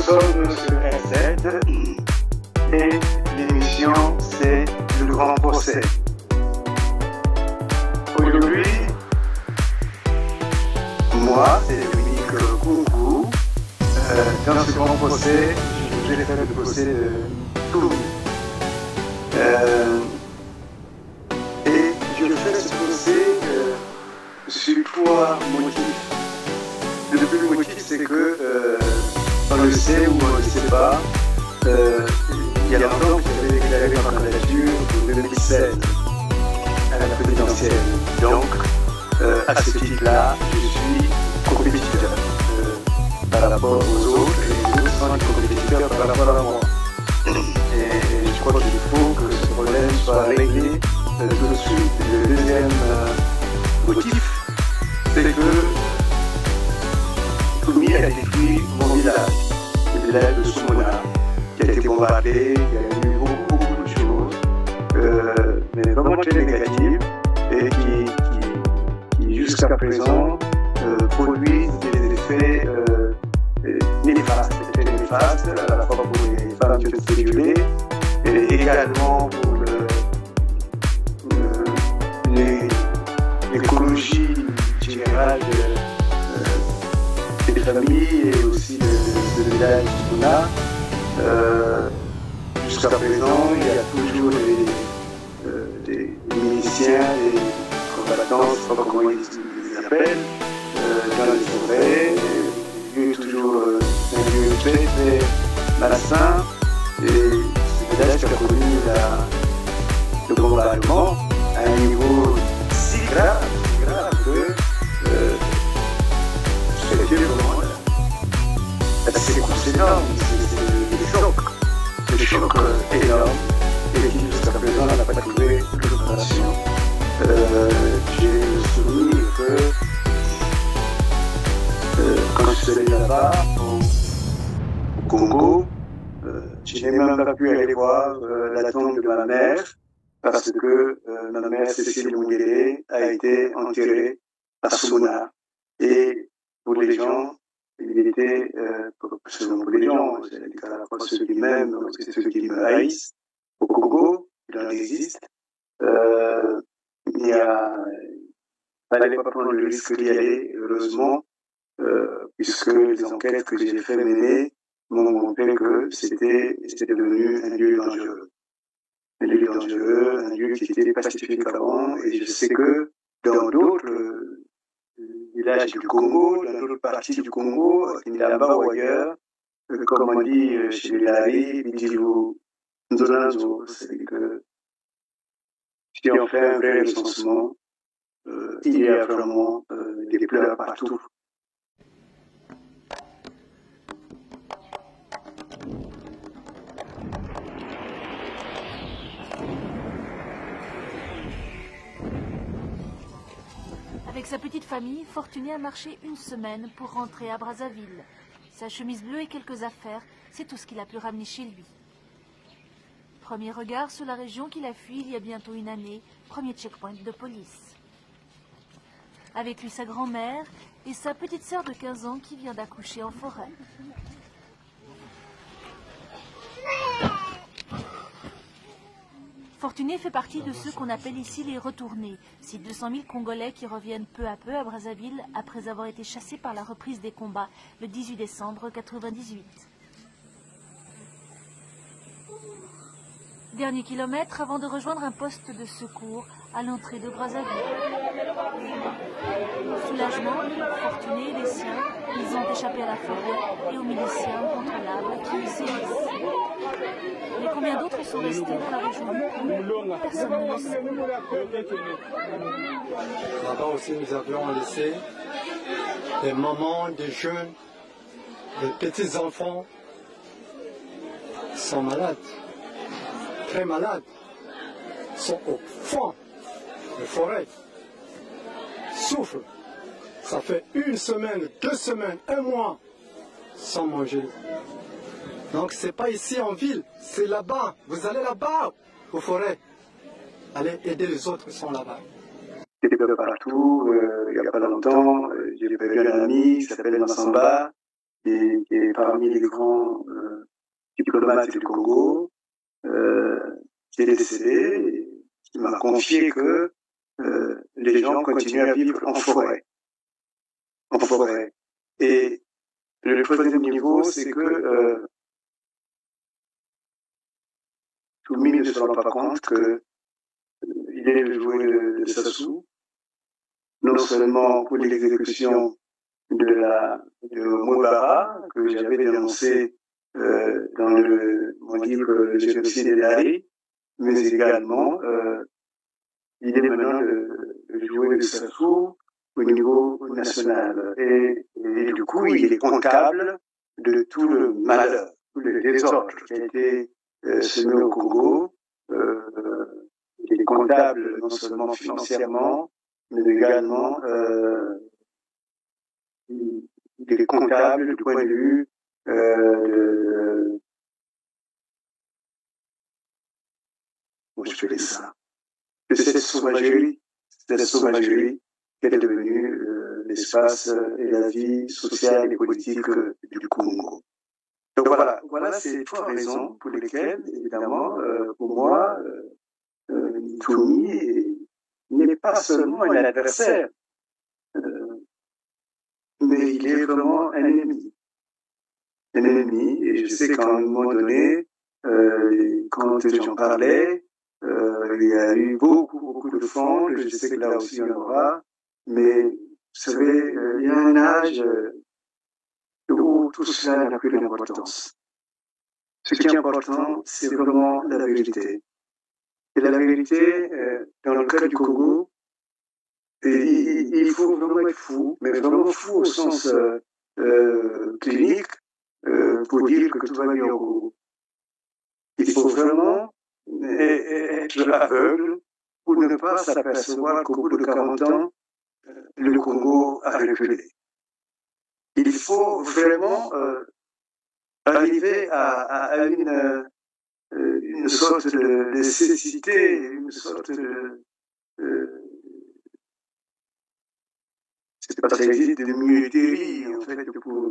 sommes sur R7 et l'émission c'est Le Grand Procès. Aujourd'hui, moi et Dominique Koungou, dans ce Grand Procès, je vais faire le procès de Toumi. Et je fais ce procès sur trois motifs. Le premier motif, c'est que on le sait ou on ne le sait pas, il y a longtemps que j'avais déclaré ma candidature pour 2016 à la présidentielle. Donc, à ce titre-là, je suis compétiteur par rapport aux autres et les autres sont des compétiteurs par rapport à moi. Et je crois qu'il faut que ce problème soit réglé tout de suite. Le deuxième motif, c'est que Toumi a détruit mon village, le village de Soumona, qui a été bombardé, qui a eu beaucoup de choses, mais vraiment très négatives et qui jusqu'à présent produisent des effets néfastes, à la fois pour les femmes qui ont été violées et également pour l'écologie générale des familles et aussi de village de Soumona. Jusqu'à présent, il y a toujours des miliciens, des combattants, je ne sais pas comment ils les appellent, dans les forêts. Il y a toujours un lieu très malsain. Et ce village qui a connu le bombardement à un niveau si grave que c'est vraiment c'est considérable, c'est des chocs énormes et qui jusqu'à présent n'a pas trouvé l'opération. J'ai le souvenir que quand je suis allé là-bas au Congo, je n'ai même pas pu aller voir la tombe de ma mère parce que ma mère Cécile Mungele a été enterrée à Soumona. Et pour les gens, il était, selon pour les gens, c'est-à-dire à la fois ceux qui m'aiment et ceux qui me haïssent, au Congo, il en existe, il fallait pas prendre le risque d'y aller, heureusement, puisque les enquêtes que j'ai fait mener m'ont montré que c'était devenu un lieu dangereux. Un lieu dangereux, un lieu qui était pacifique avant, et je sais que dans d'autres villages du Congo, dans d'autres parties du Congo, là-bas ou ailleurs, comme on dit chez les Lari, Bidjilou, Nzonanzo, c'est que si on fait un vrai recensement, il y a vraiment des pleurs partout. Avec sa petite famille, Fortuné a marché une semaine pour rentrer à Brazzaville. Sa chemise bleue et quelques affaires, c'est tout ce qu'il a pu ramener chez lui. Premier regard sur la région qu'il a fui il y a bientôt une année, premier checkpoint de police. Avec lui sa grand-mère et sa petite sœur de 15 ans qui vient d'accoucher en forêt. Fortuné fait partie de ceux qu'on appelle ici les retournés, ces 200 000 Congolais qui reviennent peu à peu à Brazzaville après avoir été chassés par la reprise des combats le 18 décembre 1998. Dernier kilomètre avant de rejoindre un poste de secours à l'entrée de Brazzaville. Soulagement pour Fortuné et les siens, ils ont échappé à la forêt et aux miliciens incontrôlables qui y sévissent. Mais combien d'autres sont restés dans la région? Personne ne le sait. Là-bas aussi, nous avions laissé des mamans, des jeunes, des petits-enfants sont malades, très malades, sont au fond de forêt, souffrent. Ça fait une semaine, 2 semaines, 1 mois sans manger. Donc c'est pas ici en ville, c'est là-bas. Vous allez là-bas, aux forêts. Allez aider les autres qui sont là-bas. J'étais de partout, il n'y a pas longtemps, j'ai perdu un ami qui s'appelle Massamba, qui est parmi les grands diplomates du Congo, qui est décédé, et qui m'a confié que les gens continuent à vivre en forêt. En forêt. Et le troisième niveau, c'est que tout le monde ne se rend pas compte que il est le jouet de Sassou, non seulement pour l'exécution de Mouebara, que j'avais dénoncé dans mon livre Le génocide des Dari, mais également, il est maintenant le jouet de Sassou au niveau national. Et du coup, il est comptable de tout le malheur, tout le désordre qui a été semé au Congo. Il est comptable non seulement financièrement, mais également il est comptable du point de vue comment je fais ça, de cette sauvagerie qu'est devenue l'espace et la vie sociale et politique du Congo. Donc voilà ces trois raisons pour lesquelles, évidemment, pour moi, Toumi n'est pas seulement un adversaire, mais il est vraiment un ennemi. Un ennemi, et je sais qu'à un moment donné, quand j'en parlais, il y a eu beaucoup de fonds, je sais que là aussi il y en aura, mais vous savez, il y a un âge où tout cela n'a plus d'importance. Ce qui est important, c'est vraiment la vérité. Et la vérité, dans le cas du Congo, il faut vraiment être fou, mais vraiment fou au sens clinique, pour dire que tout va bien au Congo. Il faut vraiment être aveugle pour ne pas s'apercevoir qu'au bout de 40 ans, le Congo a reculé. Il faut vraiment arriver à une sorte de cécité, une sorte de c'est pas ça existe, de muetterie, en fait, pour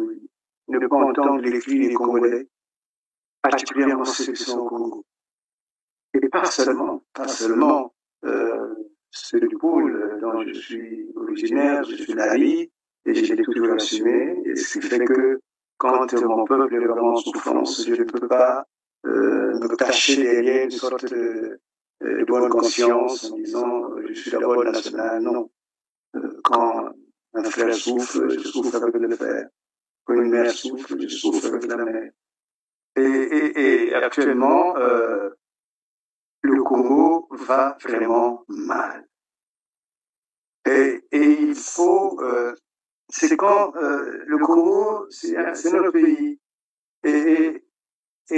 ne pas entendre les cris des Congolais, particulièrement ceux qui sont au Congo. Et pas seulement ceux du pôle dont je suis originaire, je suis Dari, et je l'ai toujours assumé, et ce qui fait que quand mon peuple est vraiment en souffrance, je ne peux pas me cacher derrière une sorte de bonne conscience en disant je suis d'abord national. Non. Quand un frère souffre, je souffre avec le frère. Quand une mère souffre, je souffre avec la mère. Et actuellement, le Congo va vraiment mal. Et il faut, c'est quand le Congo, c'est notre pays. Et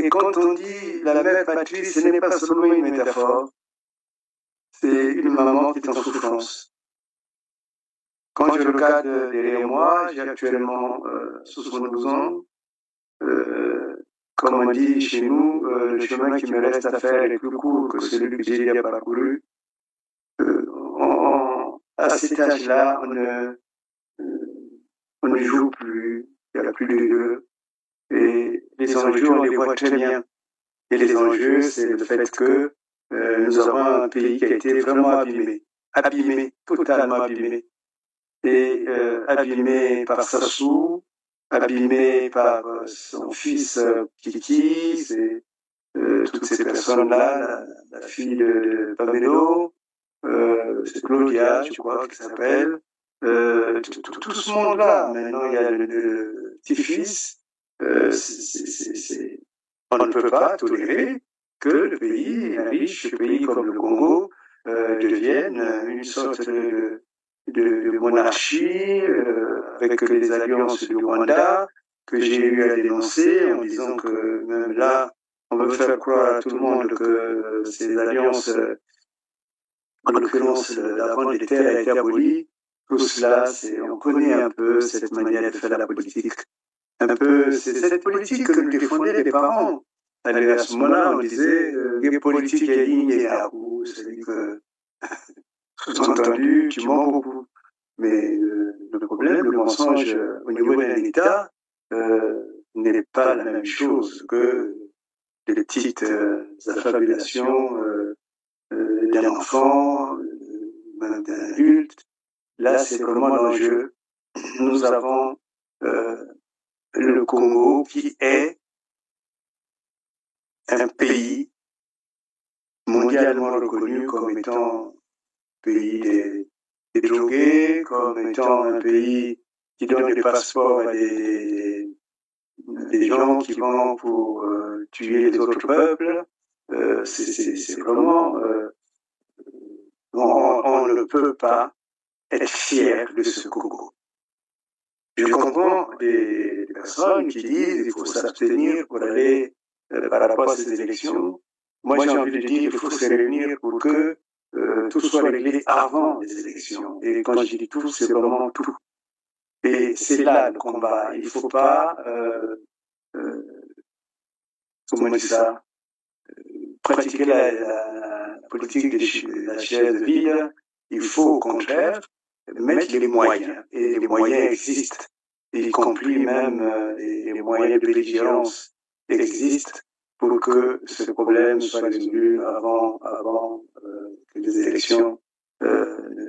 quand on dit la mère patrie, ce n'est pas seulement une métaphore, c'est une maman qui est en souffrance. Quand je regarde derrière moi, j'ai actuellement 72 ans. Comme on dit chez nous, le chemin qui me reste à faire est plus court que celui que j'ai déjà parcouru. À cet âge-là, on ne joue plus, il n'y a plus de jeu. Et les enjeux, on les voit très bien. Et les enjeux, c'est le fait que nous avons un pays qui a été vraiment abîmé, totalement abîmé. Et abîmé par Sassou, abîmé par son fils Kiki, toutes ces personnes-là, la fille de Pamelo, c'est Claudia, je crois, qui s'appelle, tout ce monde-là. Maintenant, il y a le petit-fils. On ne peut pas tolérer que le pays, un riche pays comme le Congo, devienne une sorte de monarchie avec les alliances du Rwanda que j'ai eu à dénoncer en disant que même là, on veut faire croire à tout le monde que ces alliances, en l'occurrence la vente des terres a été abolie. Tout cela, on connaît un peu cette manière de faire la politique. Un peu, c'est cette politique que nous défendaient les parents. À ce moment-là, on disait, les politiques, il y a ligne et à bout, c'est-à-dire que, sous-entendu, tu mens beaucoup. Mais le problème, le mensonge au niveau d'un État n'est pas la même chose que les petites affabulations d'un enfant, même d'un adulte. Là, c'est vraiment l'enjeu. Nous avons le Congo qui est un pays mondialement reconnu comme étant pays des drogués, comme étant un pays qui donne des passeports à des gens qui vont pour tuer les autres peuples. C'est vraiment... on ne peut pas être fier de ce Congo. Je comprends des personnes qui disent qu'il faut s'abstenir pour aller par rapport à ces élections. Moi, j'ai envie de dire qu'il faut se réunir pour que tout soit réglé avant les élections. Et quand je dis tout, c'est vraiment tout. Et c'est là le combat. Il ne faut pas, comment on dit ça, pratiquer la politique de la chaise vide. Il faut au contraire mettre les moyens. Et les moyens existent, y compris même les moyens de vigilance existent pour que ce problème soit résolu avant que les élections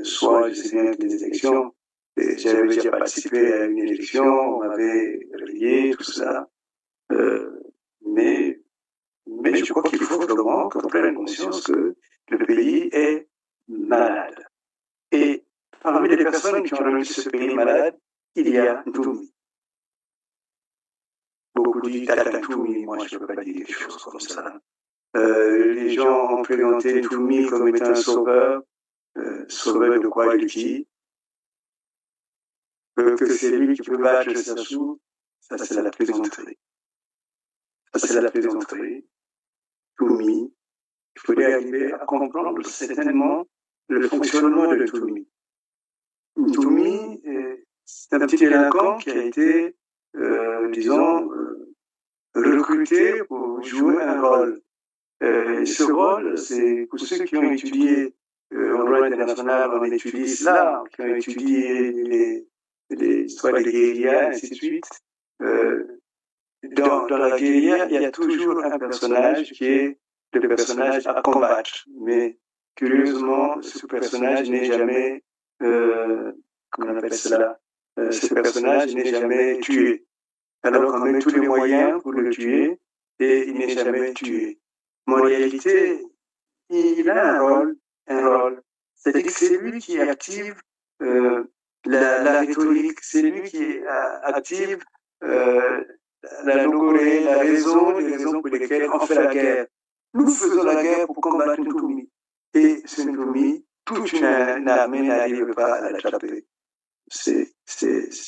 soient. Je sais bien que les élections, j'avais déjà participé à une élection, on m'avait relié, tout ça, mais je crois qu'il faut vraiment qu'on prenne conscience que le pays est malade. Et parmi les personnes qui ont rendu ce pays malade, il y a Ntoumi. Beaucoup disent Ntoumi, moi je ne peux pas dire des choses comme ça. Les gens ont présenté Ntoumi comme étant un sauveur. Sauveur de quoi et de qui? Que c'est lui qui peut battre Sassou, ça c'est la plaisanterie. Ça c'est la plaisanterie. Ntoumi, il faudrait arriver à comprendre certainement le fonctionnement de Ntoumi. Ntoumi, c'est un petit délinquant qui a été, disons, recruté pour jouer un rôle. Ce rôle, c'est pour ceux qui ont étudié en droit international, on étudie cela, qui ont étudié les histoires des guérillas, ainsi de suite. Dans la guérilla, il y a toujours un personnage qui est le personnage à combattre. Mais curieusement, ce personnage n'est jamais, comment on appelle cela, ce personnage n'est jamais tué. Alors qu'on met tous les moyens pour le tuer et il n'est jamais tué. Mais en réalité, il a un rôle. C'est-à-dire que c'est lui qui active la rhétorique, c'est lui qui active la logorée, les raisons pour lesquelles on fait la guerre. Nous faisons la guerre pour combattre Ntoumi. Et ce Ntoumi, toute une armée n'arrive pas à l'attraper. C'est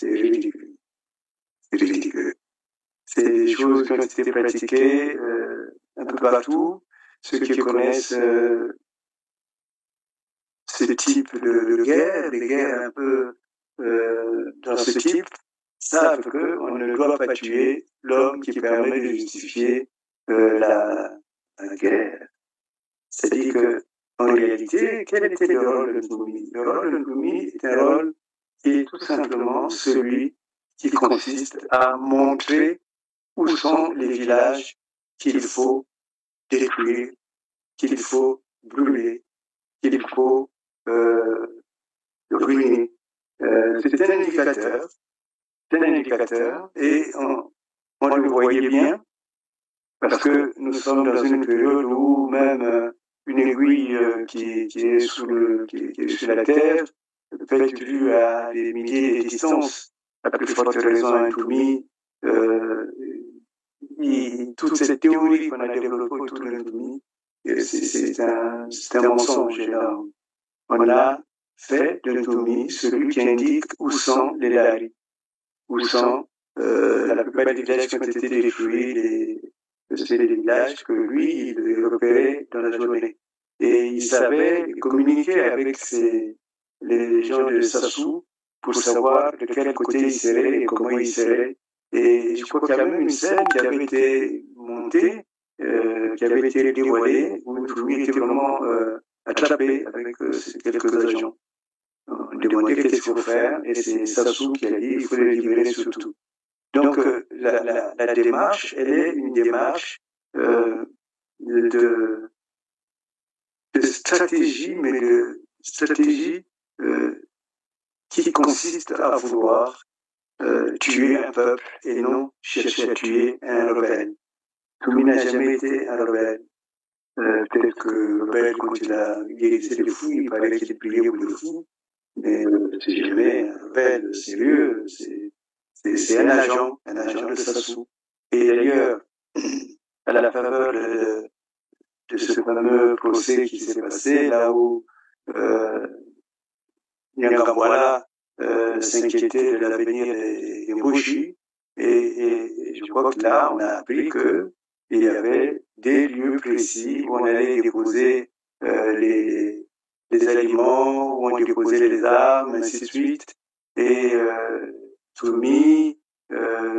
ridicule. C'est ridicule. C'est des choses qui ont été pratiquées un peu partout. Ceux qui connaissent ce type de guerre, des guerres un peu dans ce type, savent qu'on ne doit pas tuer l'homme qui permet de justifier la guerre. C'est-à-dire que, en réalité, quel était le rôle de Ntoumi? Le rôle de Ntoumi est un rôle qui est tout simplement celui qui consiste à montrer où sont les villages qu'il faut détruire, qu'il faut brûler, qu'il faut ruiner. C'est un indicateur, et on le voyait bien, parce que nous sommes dans une période où même une aiguille qui est sur la terre peut être vue à des milliers de distances. À plus forte raison, un Ntoumi, toute cette théorie qu'on a développée autour de Ntoumi, c'est un mensonge énorme. On a fait de Ntoumi celui qui indique où sont les laris, où sont la plupart des villages qui ont été détruits, c'est des villages que lui, il devait repérer dans la journée. Et il savait communiquer avec les gens de Sassou pour savoir de quel côté il serait et comment il serait. Et je crois qu'il y a même une scène qui avait été montée, qui avait été dévoilée, où Ntoumi était vraiment attrapé avec quelques agents. On demandait qu'est-ce qu'il faut faire, et c'est Sassou qui a dit il faut les libérer surtout. Donc, la démarche, elle est une démarche de stratégie, mais de stratégie qui consiste à vouloir tuer un peuple et non chercher à tuer un rebelle. Toumi n'a jamais été un rebelle. Peut-être que le rebelle, quand il a guérissé les fous, il paraît qu'il priait pour les fous, mais c'est jamais un rebelle sérieux, c'est un agent de Sassou. Et d'ailleurs, à la faveur de ce fameux procès qui s'est passé, là où Nyangambwala s'inquiétait de l'avenir des Mbushi, et je crois que là, on a appris qu'il y avait des lieux précis où on allait déposer les aliments, où on déposait les armes, ainsi de suite. Et Toumi,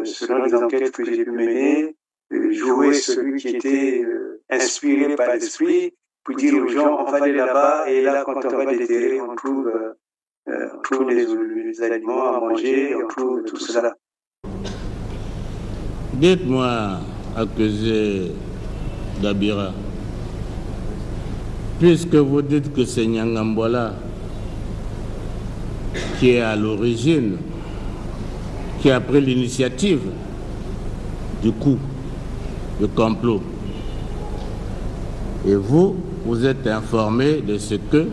selon les enquêtes que j'ai pu mener, jouer celui qui était inspiré par l'esprit pour dire aux gens, on va aller là-bas, et là, quand on va déterrer, on trouve les aliments à manger, on trouve tout cela. Dites-moi, accusé Dabira, puisque vous dites que c'est Nyangambwala qui est à l'origine, qui a pris l'initiative du coup, du complot, et vous êtes informé de ce que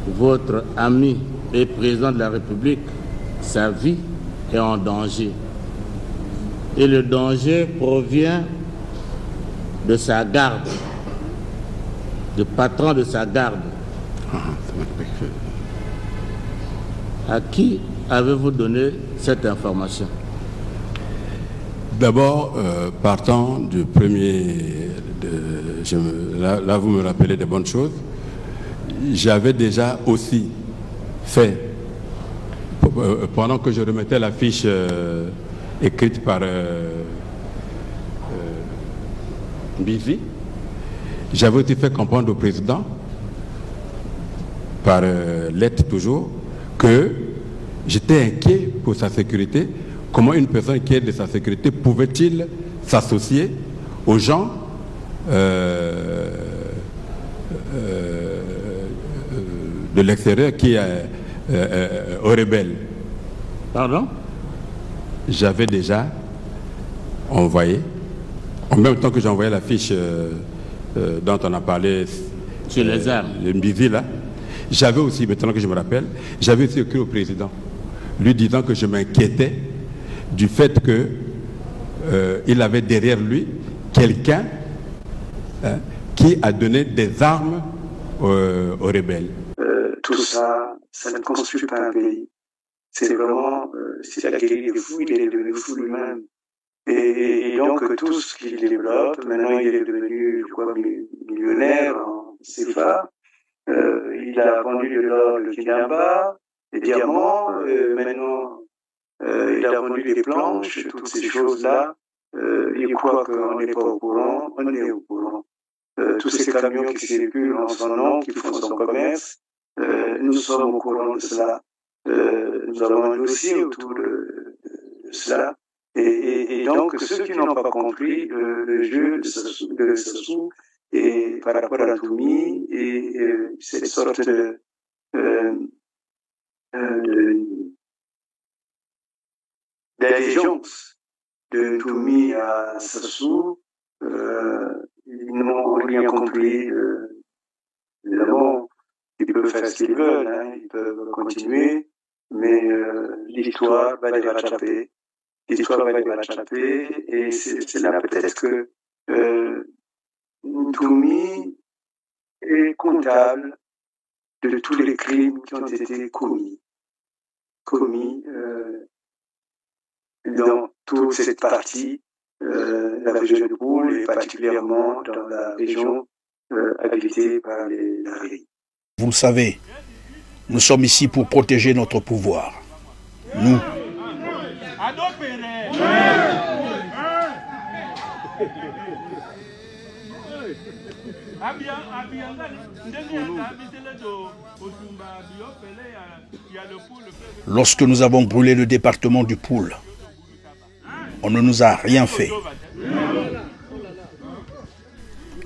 votre ami et président de la République, sa vie est en danger. Et le danger provient de sa garde, du patron de sa garde. À qui avez-vous donné cette information? D'abord, partant du premier, là vous me rappelez de bonnes choses, j'avais déjà aussi fait, pendant que je remettais la fiche écrite par Mbizi, j'avais aussi fait comprendre au président, par lettre toujours, que j'étais inquiet pour sa sécurité. Comment une personne qui est de sa sécurité pouvait-il s'associer aux gens de l'extérieur qui aux rebelles? Pardon? J'avais déjà envoyé, en même temps que j'envoyais la fiche dont on a parlé sur les armes, le Mbizi là, j'avais aussi, maintenant que je me rappelle, j'avais aussi écrit au président, lui disant que je m'inquiétais du fait qu'il avait derrière lui quelqu'un qui a donné des armes aux rebelles. Tout ça, ça ne construit pas un pays. C'est vraiment, c'est la guérilla des fous, il est devenu fou lui-même. Et donc tout ce qu'il développe, maintenant il est devenu, je crois, millionnaire en CFA. Il a vendu de l'or, le Kinamba, des diamants, maintenant il a vendu des planches, toutes ces choses-là. Il croit qu'on n'est pas au courant, on est au courant. Tous ces camions qui circulent en son nom, qui font son commerce, nous sommes au courant de cela. Nous avons un dossier autour de cela. Et donc, ceux qui n'ont pas compris le jeu de Sassou et par rapport à Toumi et cette sorte d'allégeance de Toumi à Sassou, ils n'ont rien compris. Évidemment, ils peuvent faire ce qu'ils veulent, hein, ils peuvent continuer, mais l'histoire va les rattraper. L'histoire va les rattraper, et c'est là peut-être que Toumi est comptable de tous les crimes qui ont été commis dans toute cette partie, la région de Boule, et particulièrement dans la région habitée par les Laris. Vous le savez, nous sommes ici pour protéger notre pouvoir. Nous. Lorsque nous avons brûlé le département du Poul, on ne nous a rien fait.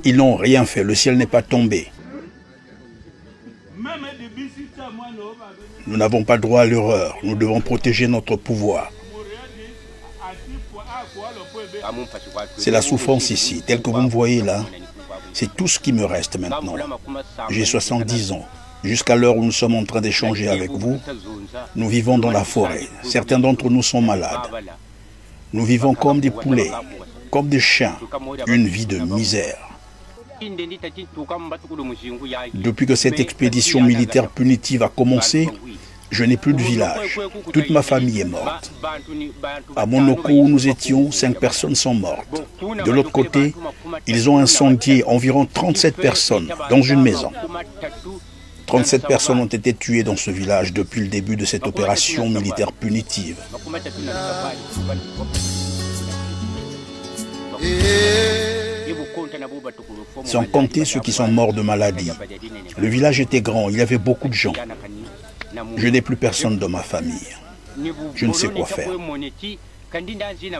Ils n'ont rien fait, le ciel n'est pas tombé. Nous n'avons pas droit à l'erreur, nous devons protéger notre pouvoir. C'est la souffrance ici, telle que vous me voyez là. C'est tout ce qui me reste maintenant. J'ai 70 ans. Jusqu'à l'heure où nous sommes en train d'échanger avec vous, nous vivons dans la forêt. Certains d'entre nous sont malades. Nous vivons comme des poulets, comme des chiens, une vie de misère. Depuis que cette expédition militaire punitive a commencé, je n'ai plus de village. Toute ma famille est morte. À Monoko où nous étions, 5 personnes sont mortes. De l'autre côté, ils ont incendié environ 37 personnes dans une maison. 37 personnes ont été tuées dans ce village depuis le début de cette opération militaire punitive. Sans compter ceux qui sont morts de maladie. Le village était grand, il y avait beaucoup de gens. Je n'ai plus personne dans ma famille. Je ne sais quoi faire.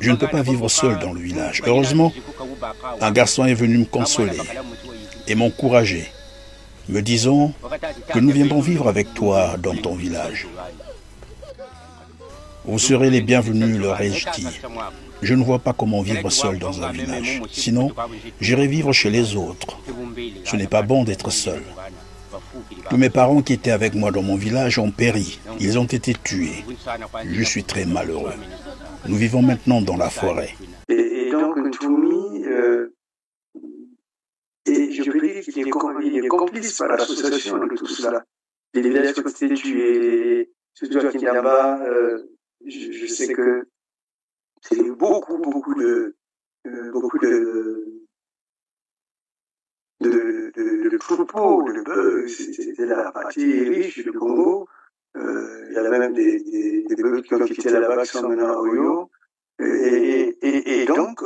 Je ne peux pas vivre seul dans le village. Heureusement, un garçon est venu me consoler et m'encourager, me disant que nous viendrons vivre avec toi dans ton village. Vous serez les bienvenus, leur ai-je dit. Je ne vois pas comment vivre seul dans un village. Sinon, j'irai vivre chez les autres. Ce n'est pas bon d'être seul. Tous mes parents qui étaient avec moi dans mon village ont péri. Ils ont été tués. Je suis très malheureux. Nous vivons maintenant dans la forêt. Et donc, Ntoumi, et je peux dire qu'il est complice par l'association de tout cela. Les villages qui ont été tués, surtout à Kinyamba, je sais que c'est beaucoup de troupeaux, de bœufs. C'était la partie riche du Congo. Il y a même des bœufs qui ont quitté là-bas, qui sont maintenant à Oyo. Et donc,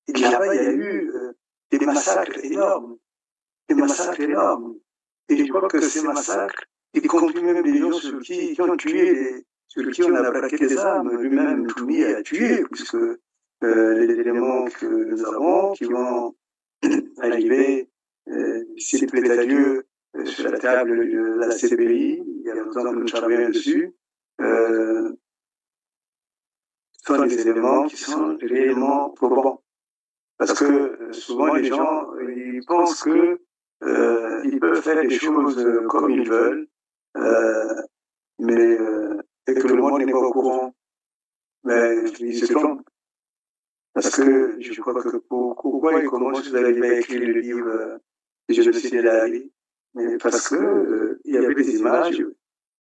là-bas, il y a eu des massacres énormes. Des massacres énormes. Et je crois que ces massacres, y compris même des gens qui ont tué sur qui on a braqué des armes, lui-même Ntoumi a tué, puisque les éléments que nous avons qui vont arriver, s'il plaît à Dieu, sur la table de la CPI, il y a longtemps que nous travaillons dessus, sont des éléments qui sont réellement probants. Parce que souvent les gens, ils pensent que ils peuvent faire des choses comme ils veulent, mais et que le monde n'est pas au courant. Mais ils se trompent. Parce que je crois que pourquoi ils commencent à écrire le livre Génocide de la vie, mais parce que il y avait des images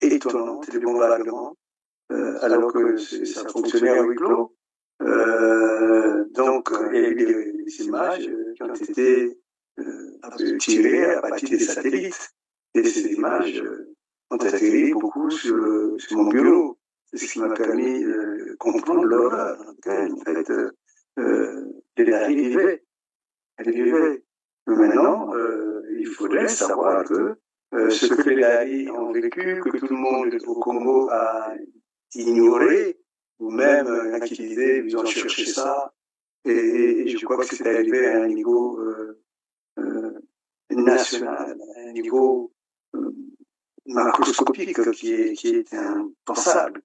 étonnantes, des bombardements, alors que ça fonctionnait à huis clos. Donc, il y a eu des images qui ont été tirées à partir des satellites. Et ces images ont atterri beaucoup sur mon bureau. C'est ce qui m'a permis de comprendre l'horreur dans laquelle, en fait, elle arrivait. Mais maintenant, il faudrait savoir que ce que les Dari ont vécu, que tout le monde au Congo a ignoré, ou même qui disaient, ils ont cherché ça, et je crois que c'est arrivé à un niveau national, à un niveau macroscopique qui est impensable.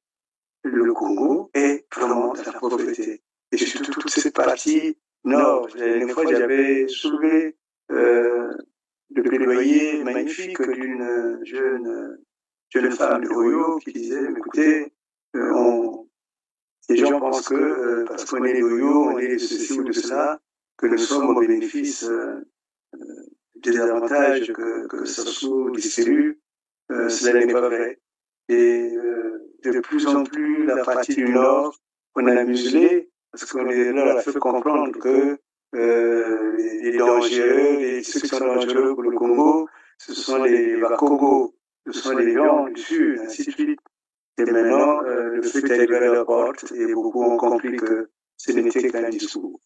Le Congo est vraiment dans la pauvreté. Et surtout toute cette partie nord. La dernière fois, j'avais soulevé le plaidoyer magnifique d'une jeune femme de Oyo qui disait, écoutez, les gens pensent que parce qu'on est de Oyo, on est de ceci ou de cela, que nous sommes au bénéfice des avantages que Sassou distribue. Cela n'est pas vrai. Et de plus en plus, la partie du Nord, on a muselé, parce qu'on leur a fait comprendre que les dangereux, ceux qui sont dangereux pour le Congo, ce sont les Bakongo, ce sont les gens du Sud, ainsi de suite. Et maintenant, le fait est arrivé à la porte, et beaucoup ont compris que ce n'était qu'un discours.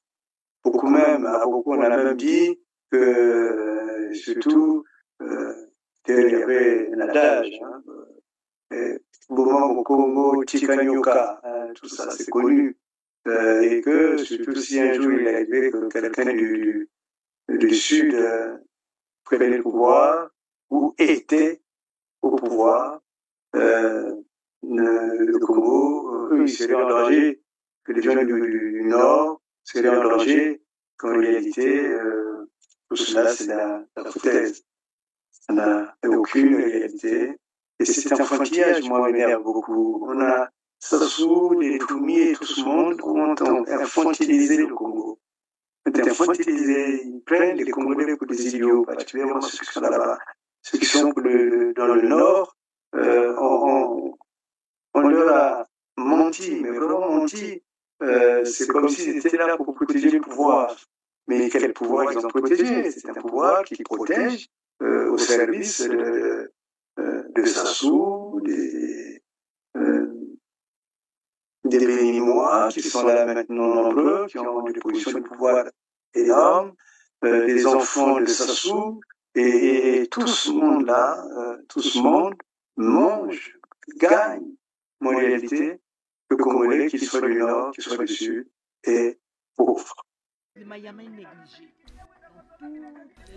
beaucoup même, à beaucoup on a même dit que surtout il y avait un adage, hein, Bomo Congo, Tikanyoka, tout ça c'est connu, et que surtout si un jour il est arrivé que quelqu'un du sud prenait le pouvoir ou était au pouvoir, le Congo, eux, ils seraient en danger, que les gens du Nord seraient en danger, qu'en réalité, tout cela, c'est la foutaise. Ça n'a aucune réalité. Et cet enfantillage, moi, m'énerve beaucoup. On a Sassou, les Toumi et tout ce monde ont infantilisé le Congo. Infantilisé, ils prennent les Congolais pour des idiots, particulièrement ceux qui sont là-bas. Ceux qui sont dans le Nord, on leur a menti, mais vraiment menti. C'est comme s'ils étaient là pour protéger le pouvoir. Mais quel pouvoir ils ont protégé? C'est un pouvoir qui protège au service de Sassou, des Béninois qui sont là maintenant nombreux, qui ont des positions de pouvoir énormes, des enfants de Sassou, et tout ce monde-là, tout ce monde mange, gagne, en réalité, le Congolais, qu'il soit du Nord, qu'il soit du Sud, est pauvre.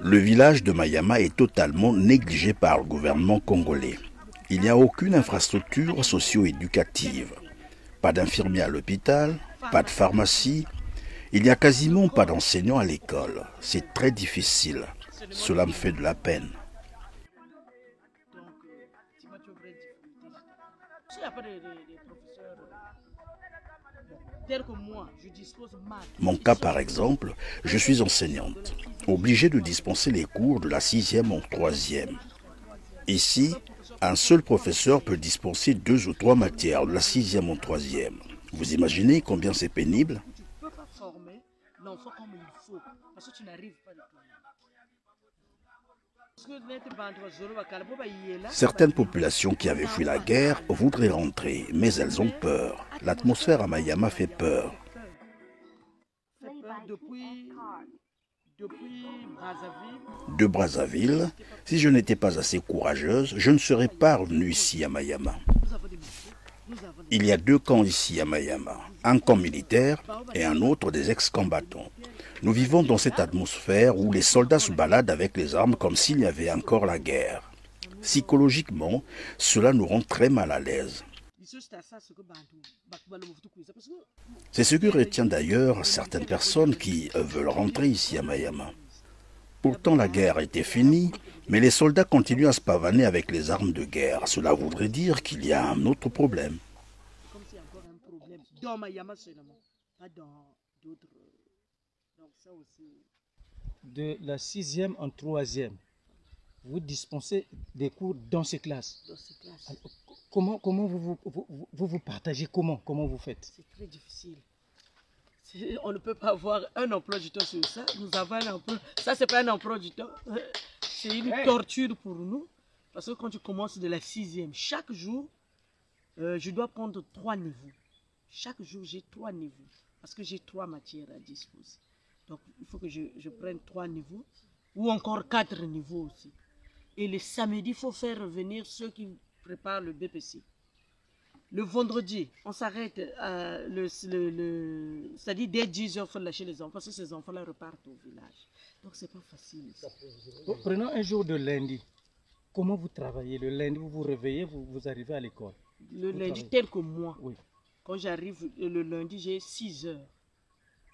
Le village de Mayama est totalement négligé par le gouvernement congolais. Il n'y a aucune infrastructure socio-éducative. Pas d'infirmiers à l'hôpital, pas de pharmacie. Il n'y a quasiment pas d'enseignants à l'école. C'est très difficile. Cela me fait de la peine. Mon cas par exemple, je suis enseignante, obligée de dispenser les cours de la 6e en 3e. Ici, un seul professeur peut dispenser 2 ou 3 matières de la 6e en 3e. Vous imaginez combien c'est pénible? Certaines populations qui avaient fui la guerre voudraient rentrer, mais elles ont peur. L'atmosphère à Mayama fait peur. De Brazzaville, si je n'étais pas assez courageuse, je ne serais pas revenue ici à Mayama. Il y a 2 camps ici à Mayama, un camp militaire et un autre des ex-combattants. Nous vivons dans cette atmosphère où les soldats se baladent avec les armes comme s'il y avait encore la guerre. Psychologiquement, cela nous rend très mal à l'aise. C'est ce que retient d'ailleurs certaines personnes qui veulent rentrer ici à Mayama. Pourtant la guerre était finie, mais les soldats continuent à se pavaner avec les armes de guerre. Cela voudrait dire qu'il y a un autre problème. Dans Mayama seulement, pas dans d'autres. Donc ça aussi. De la 6e en 3e, vous dispensez des cours dans ces classes. Dans ces classes. Alors, comment vous partagez, comment vous faites? C'est très difficile. On ne peut pas avoir un emploi du temps sur ça. Nous avons un emploi. Ça, c'est pas un emploi du temps. C'est une torture pour nous. Parce que quand tu commences de la 6e, chaque jour, je dois prendre 3 niveaux. Chaque jour, j'ai 3 niveaux. Parce que j'ai 3 matières à disposer. Donc, il faut que je prenne 3 niveaux. Ou encore 4 niveaux aussi. Et le samedi, il faut faire revenir ceux qui préparent le BPC. Le vendredi, on s'arrête, c'est-à-dire dès 10h, il faut lâcher les enfants, parce que ces enfants-là repartent au village. Donc, c'est pas facile. Prenons un jour de lundi. Comment vous travaillez? Le lundi, vous vous réveillez, vous arrivez à l'école. Le lundi, tel que moi. Oui. Quand j'arrive le lundi, j'ai 6 heures.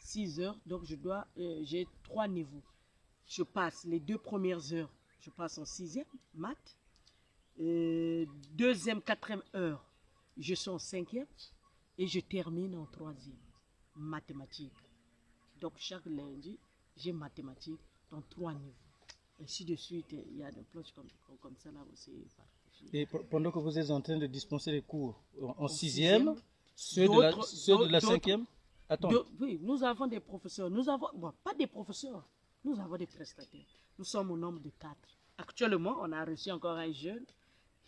6 heures, donc j'ai 3 niveaux. Je passe les 2 premières heures, je passe en 6e, maths. 2e, 4e heure, je suis en 5e. Et je termine en 3e, mathématiques. Donc chaque lundi, j'ai mathématiques dans 3 niveaux. Ainsi de suite, il y a des planches comme ça là aussi. Et pendant que vous êtes en train de dispenser les cours en 6e, ceux de la 5e, oui, nous avons des professeurs. Nous avons, bon, pas des professeurs, nous avons des prestataires. Nous sommes au nombre de 4. Actuellement, on a reçu encore un jeune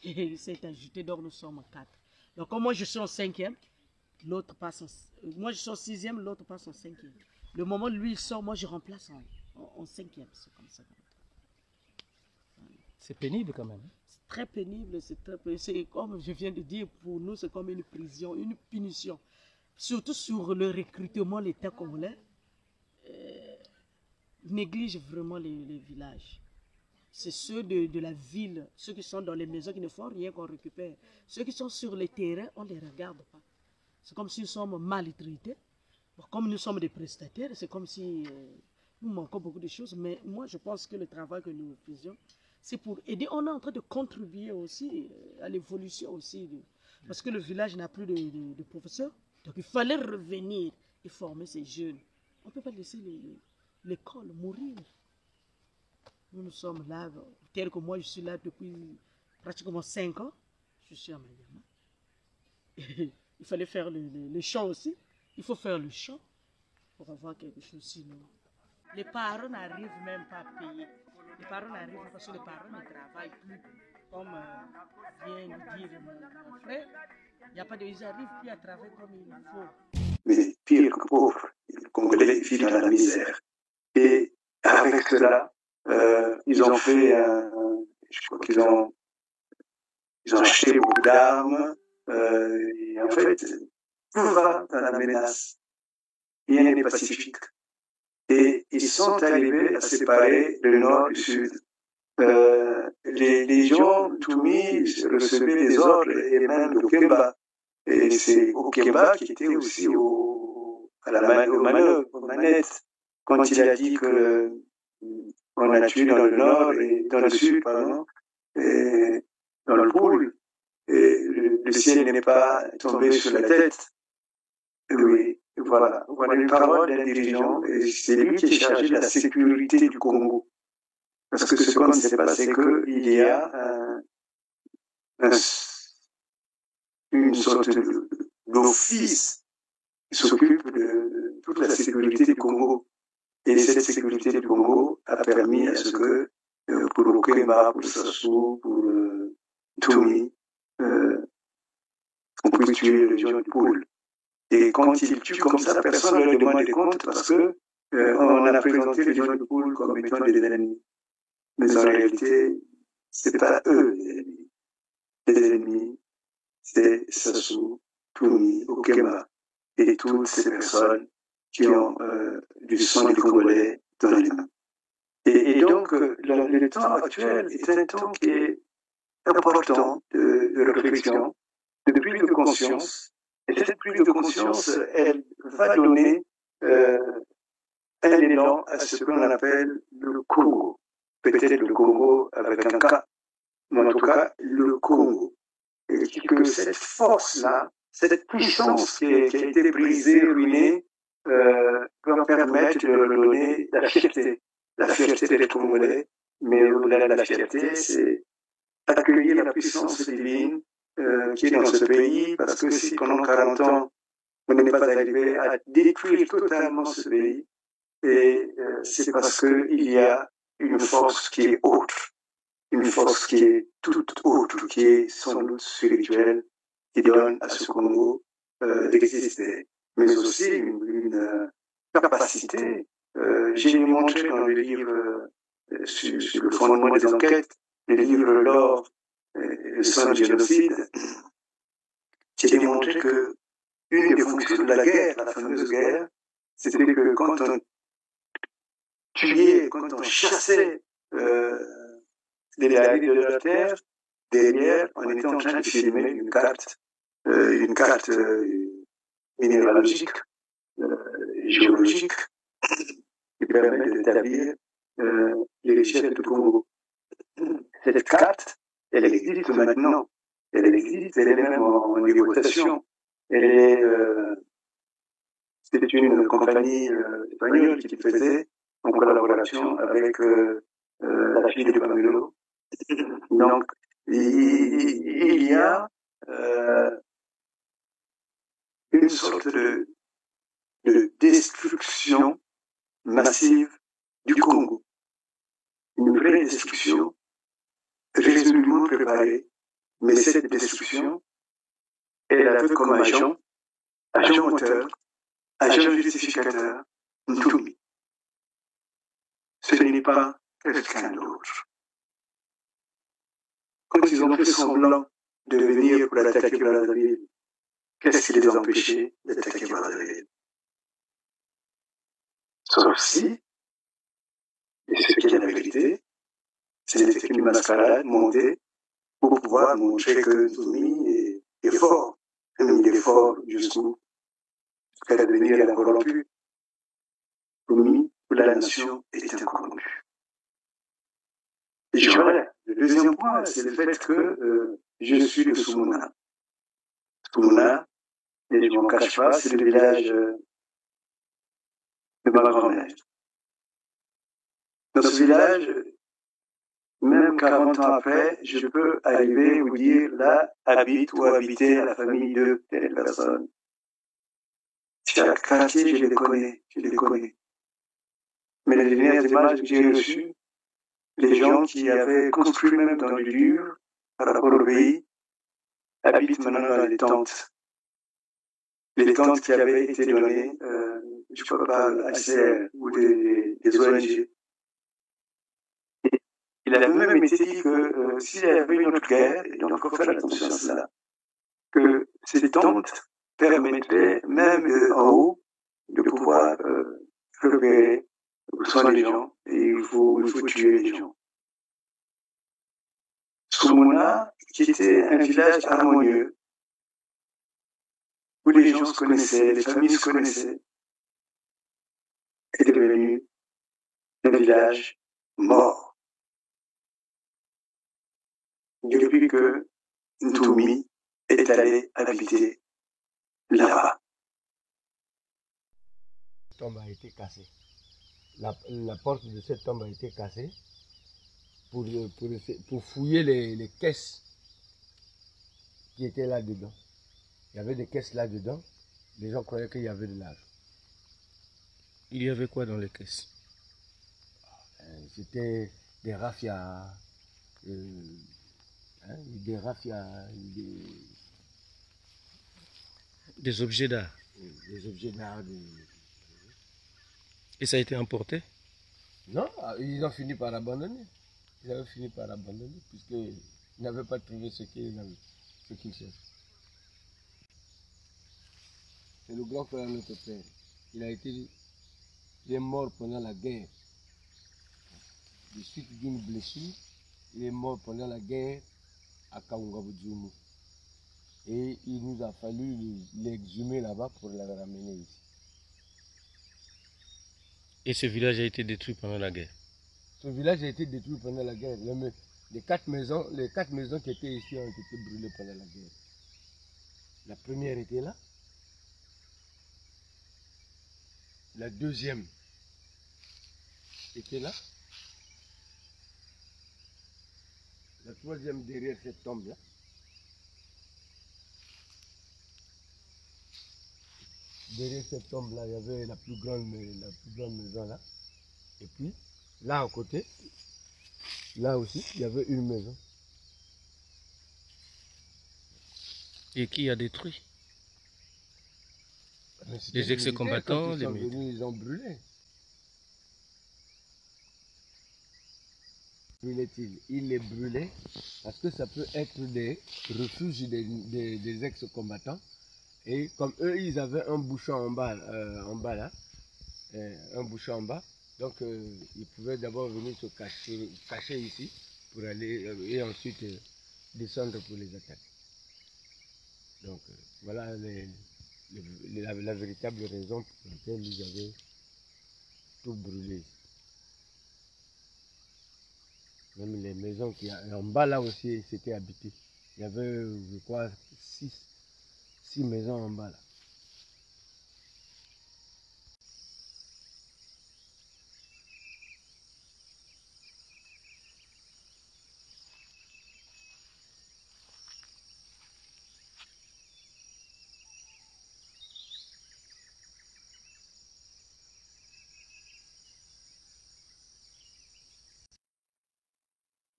et il s'est ajouté, donc nous sommes 4. Donc, comme moi je suis en 5e, l'autre passe en... Moi je suis en 6e, l'autre passe en 5e. Le moment où lui il sort, moi je remplace en cinquième. C'est comme ça. C'est pénible quand même. C'est très pénible, c'est comme je viens de dire, pour nous c'est comme une prison, une punition. Surtout sur le recrutement, l'État congolais néglige vraiment les villages. C'est ceux de la ville, ceux qui sont dans les maisons qui ne font rien qu'on récupère. Ceux qui sont sur les terrains, on ne les regarde pas. C'est comme si nous sommes mal traités. Bon, comme nous sommes des prestataires, c'est comme si nous manquons beaucoup de choses. Mais moi, je pense que le travail que nous faisions, c'est pour aider. On est en train de contribuer aussi à l'évolution aussi. Parce que le village n'a plus de professeurs. Donc il fallait revenir et former ces jeunes. On ne peut pas laisser l'école mourir. Nous sommes là, tel que moi je suis là depuis pratiquement 5 ans. Je suis à Maniama. Il fallait faire le chant aussi. Il faut faire le chant pour avoir quelque chose sinon. Les parents n'arrivent même pas à payer. Les parents n'arrivent pas parce que les parents ne travaillent plus. Comme vient de dire mon frère, il n'y a pas de, ils n'arrivent plus à travailler comme il faut. Mais pire que pauvres, les Congolais vivent dans la misère. Et avec cela, ils ont fait, je crois qu'ils ont acheté beaucoup d'armes. Et en fait, tout va dans la menace. Rien n'est pacifique. Et ils sont arrivés à séparer le nord du sud. Les gens, Toumi, recevaient des ordres, et même Okemba. Et c'est Okemba qui était aussi aux manettes. Quand il a dit que on a tué dans le nord et dans le sud, pardon, et dans le pôle, et le ciel n'est pas tombé sur la tête. Oui, voilà une parole d'un dirigeant, et c'est lui qui est chargé de la sécurité du Congo. Parce que ce qu'on s'est passé, c'est qu'il y a une sorte d'office qui s'occupe de toute la sécurité du Congo. Et cette sécurité du Congo a permis à ce que, pour Okemba, pour Sassou, pour Toumi, on puisse tuer les gens du pôle. Et quand ils tuent comme ça, personne ne leur demande des comptes parce que on a présenté les gens du pôle comme étant des ennemis. Mais en réalité, c'est pas eux les ennemis. Les ennemis, c'est Sassou, Toumi, Okemba et toutes ces personnes qui ont du sang des Congolais dans les mains. Et donc, le temps actuel est un temps qui est important de réflexion, de prise de conscience. Et cette prise de conscience, elle va donner un élan à ce qu'on appelle le Congo. Peut-être le Congo avec un K, mais en tout cas le Congo. Et que cette force-là, cette puissance qui a été brisée, ruinée, va permettre de leur donner la fierté des Congolais. Mais au-delà de la fierté, c'est accueillir la puissance divine qui est dans ce pays, parce que si pendant 40 ans, on n'est pas arrivé à détruire totalement ce pays, et c'est parce qu'il y a une force qui est autre, une force qui est toute autre, qui est sans doute spirituelle, qui donne à ce Congo d'exister, mais aussi une capacité. J'ai montré dans le livre, sur le fondement des enquêtes, le livre L'or et le sang du génocide, j'ai démontré que une des fonctions de la guerre, la fameuse guerre, c'était que quand on tuait, quand on chassait les alliés de la terre, derrière, on était en train de filmer une carte minéralogique, géologique, qui permet d'établir les richesses du Congo. Cette carte, elle existe maintenant. Elle existe, elle est même en négociation. C'est une compagnie espagnole qui faisait en collaboration avec la fille de Pamelo. Donc, il y a une sorte de destruction massive du Congo. Une vraie destruction résolument préparée. Mais cette destruction, elle avait comme agent moteur, agent justificateur, Ntoumi. Ce n'est pas quelqu'un d'autre. Quand ils ont fait semblant de venir pour attaquer Brazzaville, qu'est-ce qui les a empêchés d'attaquer Brazzaville? Sauf si, et c'est ce qui est la vérité, c'était une mascarade montée pour pouvoir montrer que Ntoumi est fort. Il est fort jusqu'à devenir la corrompue. Ntoumi, pour la nation, est incorrompu. Et voilà. Le deuxième point, c'est le fait que je suis de Soumouna. Soumouna, et je ne m'en cache pas, c'est le village de ma grand-mère. Dans ce village, même 40 ans après, je peux arriver et vous dire, là, habite ou habiter la famille de telle personne. Chaque quartier, je les connais. Mais les dernières images que j'ai reçues, les gens qui avaient construit même dans le dur, par rapport au pays, habitent maintenant dans les tentes. Les tentes qui avaient été données, je ne sais pas, à ACR ou des ONG. Il a même été dit que s'il y avait une autre guerre, et donc il faut faire attention à cela, que ces tentes permettraient même en haut de pouvoir repérer où sont les gens et il faut tuer les gens. Soumouna, qui était un village harmonieux, où les gens se connaissaient, les familles se connaissaient, est devenu un village mort. Depuis que Ntoumi est allé habiter là-bas. La tombe a été cassée. La porte de cette tombe a été cassée pour fouiller les caisses qui étaient là-dedans. Il y avait des caisses là-dedans. Les gens croyaient qu'il y avait de l'argent. Il y avait quoi dans les caisses? C'était des raffias, des objets d'art. Des objets d'art. Et ça a été emporté? Non, ils ont fini par abandonner. Ils avaient fini par abandonner puisqu'ils n'avaient pas trouvé ce qu'ils cherchaient. C'est le grand frère de notre père. Il est mort pendant la guerre. De suite d'une blessure, il est mort pendant la guerre à Kaungabudjumu. Et il nous a fallu l'exhumer là-bas pour la ramener ici. Et ce village a été détruit pendant la guerre? Ce village a été détruit pendant la guerre. Les quatre maisons qui étaient ici ont été brûlées pendant la guerre. La première était là. La deuxième était là. La troisième derrière cette tombe-là. Derrière cette tombe-là, il y avait la plus grande maison là. Et puis, là à côté, là aussi, il y avait une maison. Et qui a détruit? Les ex-combattants, les militaires. Ils ont brûlé. Il les brûlait parce que ça peut être des refuges des ex-combattants. Et comme eux, ils avaient un bouchon en bas là, un bouchon en bas, donc ils pouvaient d'abord venir se cacher ici pour aller et ensuite descendre pour les attaquer. Donc voilà la véritable raison pour laquelle ils avaient tout brûlé. Même les maisons qui en bas là aussi c'était habité. Il y avait, je crois, 6 maisons en bas là.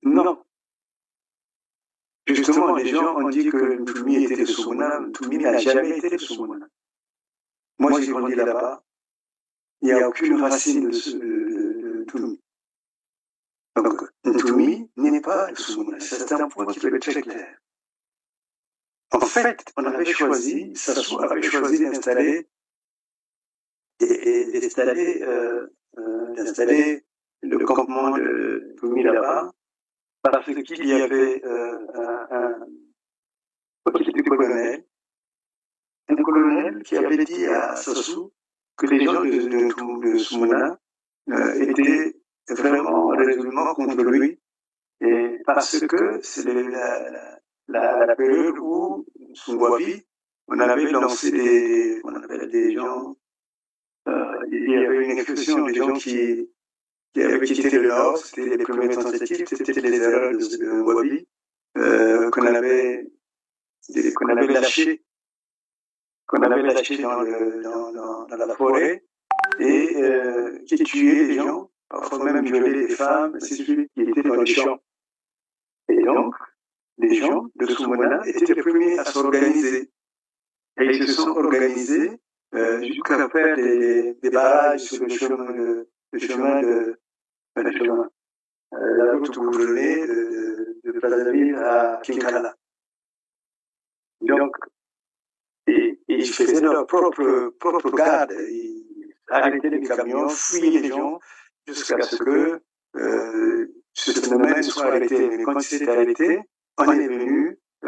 Non. Justement, les gens ont dit que Ntoumi était de Soumouna. Ntoumi n'a jamais été de Soumouna. Moi, j'ai grandi là-bas. il n'y a aucune racine de Ntoumi. Donc, Ntoumi n'est pas le Soumouna. C'est un point qui doit être très clair. En fait, on avait choisi, Sassou avait choisi d'installer le campement de Ntoumi là-bas, parce qu'il y avait un colonel qui avait dit à Sassou que les gens de Soumouna étaient vraiment résolument contre lui, et parce que c'est la période où, sous Wabi, on avait lancé des gens, il y avait une explosion des gens qui avaient quitté le Nord, c'était les premières tentatives, c'était les erreurs de Wabi, qu'on avait lâché dans la forêt, et qui tuaient les gens, parfois même violaient des femmes, ainsi de suite, qui étaient dans les champs. Et donc, les gens de Soumouna étaient les premiers à s'organiser. Et ils se sont organisés jusqu'à faire des barrages sur le chemin la route goudronnée de Brazzaville à Kinkala. Donc, ils faisaient leur propre garde. Ils arrêtaient les camions, fouillaient les gens, jusqu'à ce que ce phénomène soit arrêté. Mais quand il s'est arrêté, on est venu à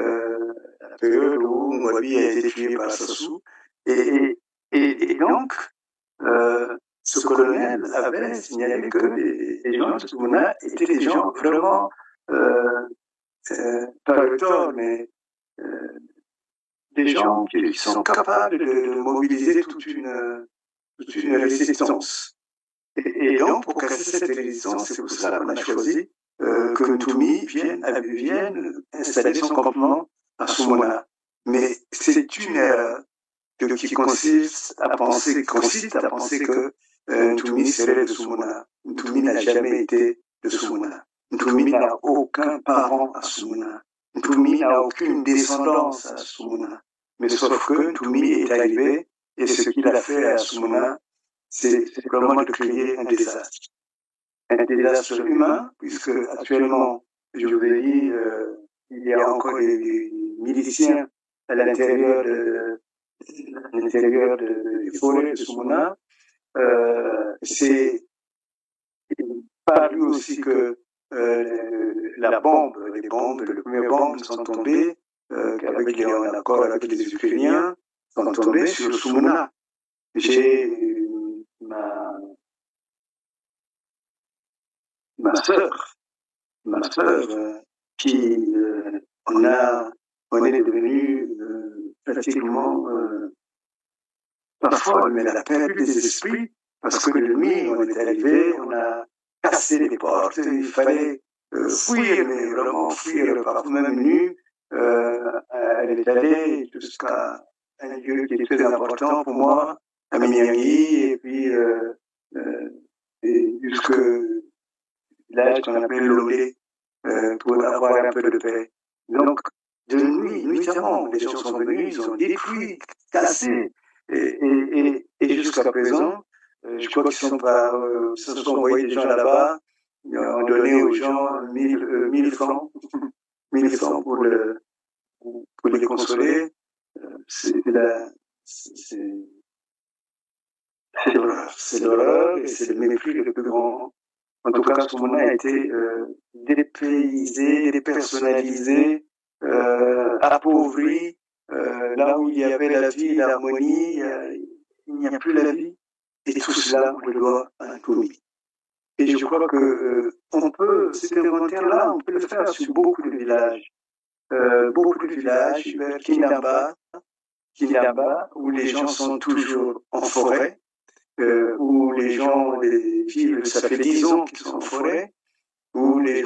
la période où Mwabi a été tué par Sassou. Et donc, ce colonel avait signalé que les gens de Soumouna étaient des gens vraiment, pas le tort, mais des gens qui sont capables de mobiliser toute une résistance. Et donc, pour casser cette résistance, c'est pour ça qu'on a choisi que Ntoumi vienne installer son campement à Soumouna. Mais c'est une erreur qui consiste à penser que Ntoumi serait de Soumouna. Ntoumi n'a jamais été de Soumouna. Ntoumi n'a aucun parent à Soumouna. Ntoumi n'a aucune descendance à Soumouna. Mais sauf que Ntoumi est arrivé, et ce qu'il a fait à Soumouna, c'est vraiment de créer un désastre. Un désastre humain, puisque actuellement, je vous ai dit, il y a encore des miliciens à l'intérieur des forêts de Soumouna. C'est par lui aussi que les premières bombes sont tombées, en accord avec les Ukrainiens, sont tombées sur Soumouna. J'ai ma sœur, qui on est devenu pratiquement parfois, mais elle a perdu les esprits parce que de nuit, on est arrivé, on a cassé les portes, il fallait fuir, mais vraiment fuir, parfois même nu. Elle est allée jusqu'à un lieu qui est très important pour moi, à Minyangi, et puis jusque village qu'on appelait Lolé, pour avoir un peu de paix. Donc, de nuit, nuitamment, les gens sont venus, ils ont détruit, cassé, et jusqu'à présent, je crois qu'ils se sont envoyés des gens là-bas, ils ont donné aux gens 1000 francs, 1000 francs pour les consoler. C'est l'horreur et c'est le mépris le plus grand. En tout cas, Soumouna a été dépaysé, dépersonnalisé, appauvri. Là où il y avait la vie, l'harmonie, il n'y a plus la vie. Et tout cela, on le doit à Ntoumi. Et je crois que cet inventaire-là, on peut le faire sur beaucoup de villages. Vers Kinamba, où les gens sont toujours en forêt, où les filles, ça fait 10 ans qu'ils sont en forêt, où les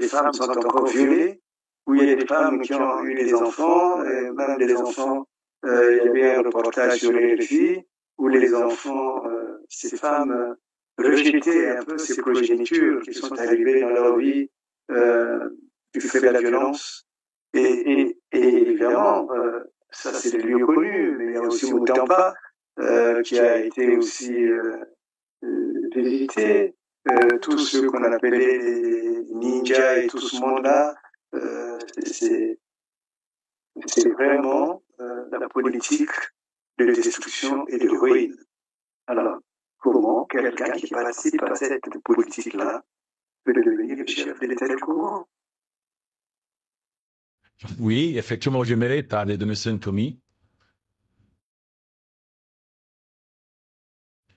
femmes sont encore violées, où il y a des femmes qui ont eu des enfants, même des enfants, il y avait un reportage sur les filles, où les enfants, ces femmes rejetaient un peu ces progénitures qui sont arrivées dans leur vie du fait de la violence. Et évidemment, ça c'est des lieux connus, mais il y a aussi Mutampa, qui a été aussi d'éviter tout ce qu'on appelait les ninjas et tout ce monde-là. C'est vraiment la politique de destruction et de ruine. Alors, comment quelqu'un qui participe à cette politique-là peut devenir le chef de l'État du Congo? Oui, effectivement, j'aimerais parler de M. Ntomi.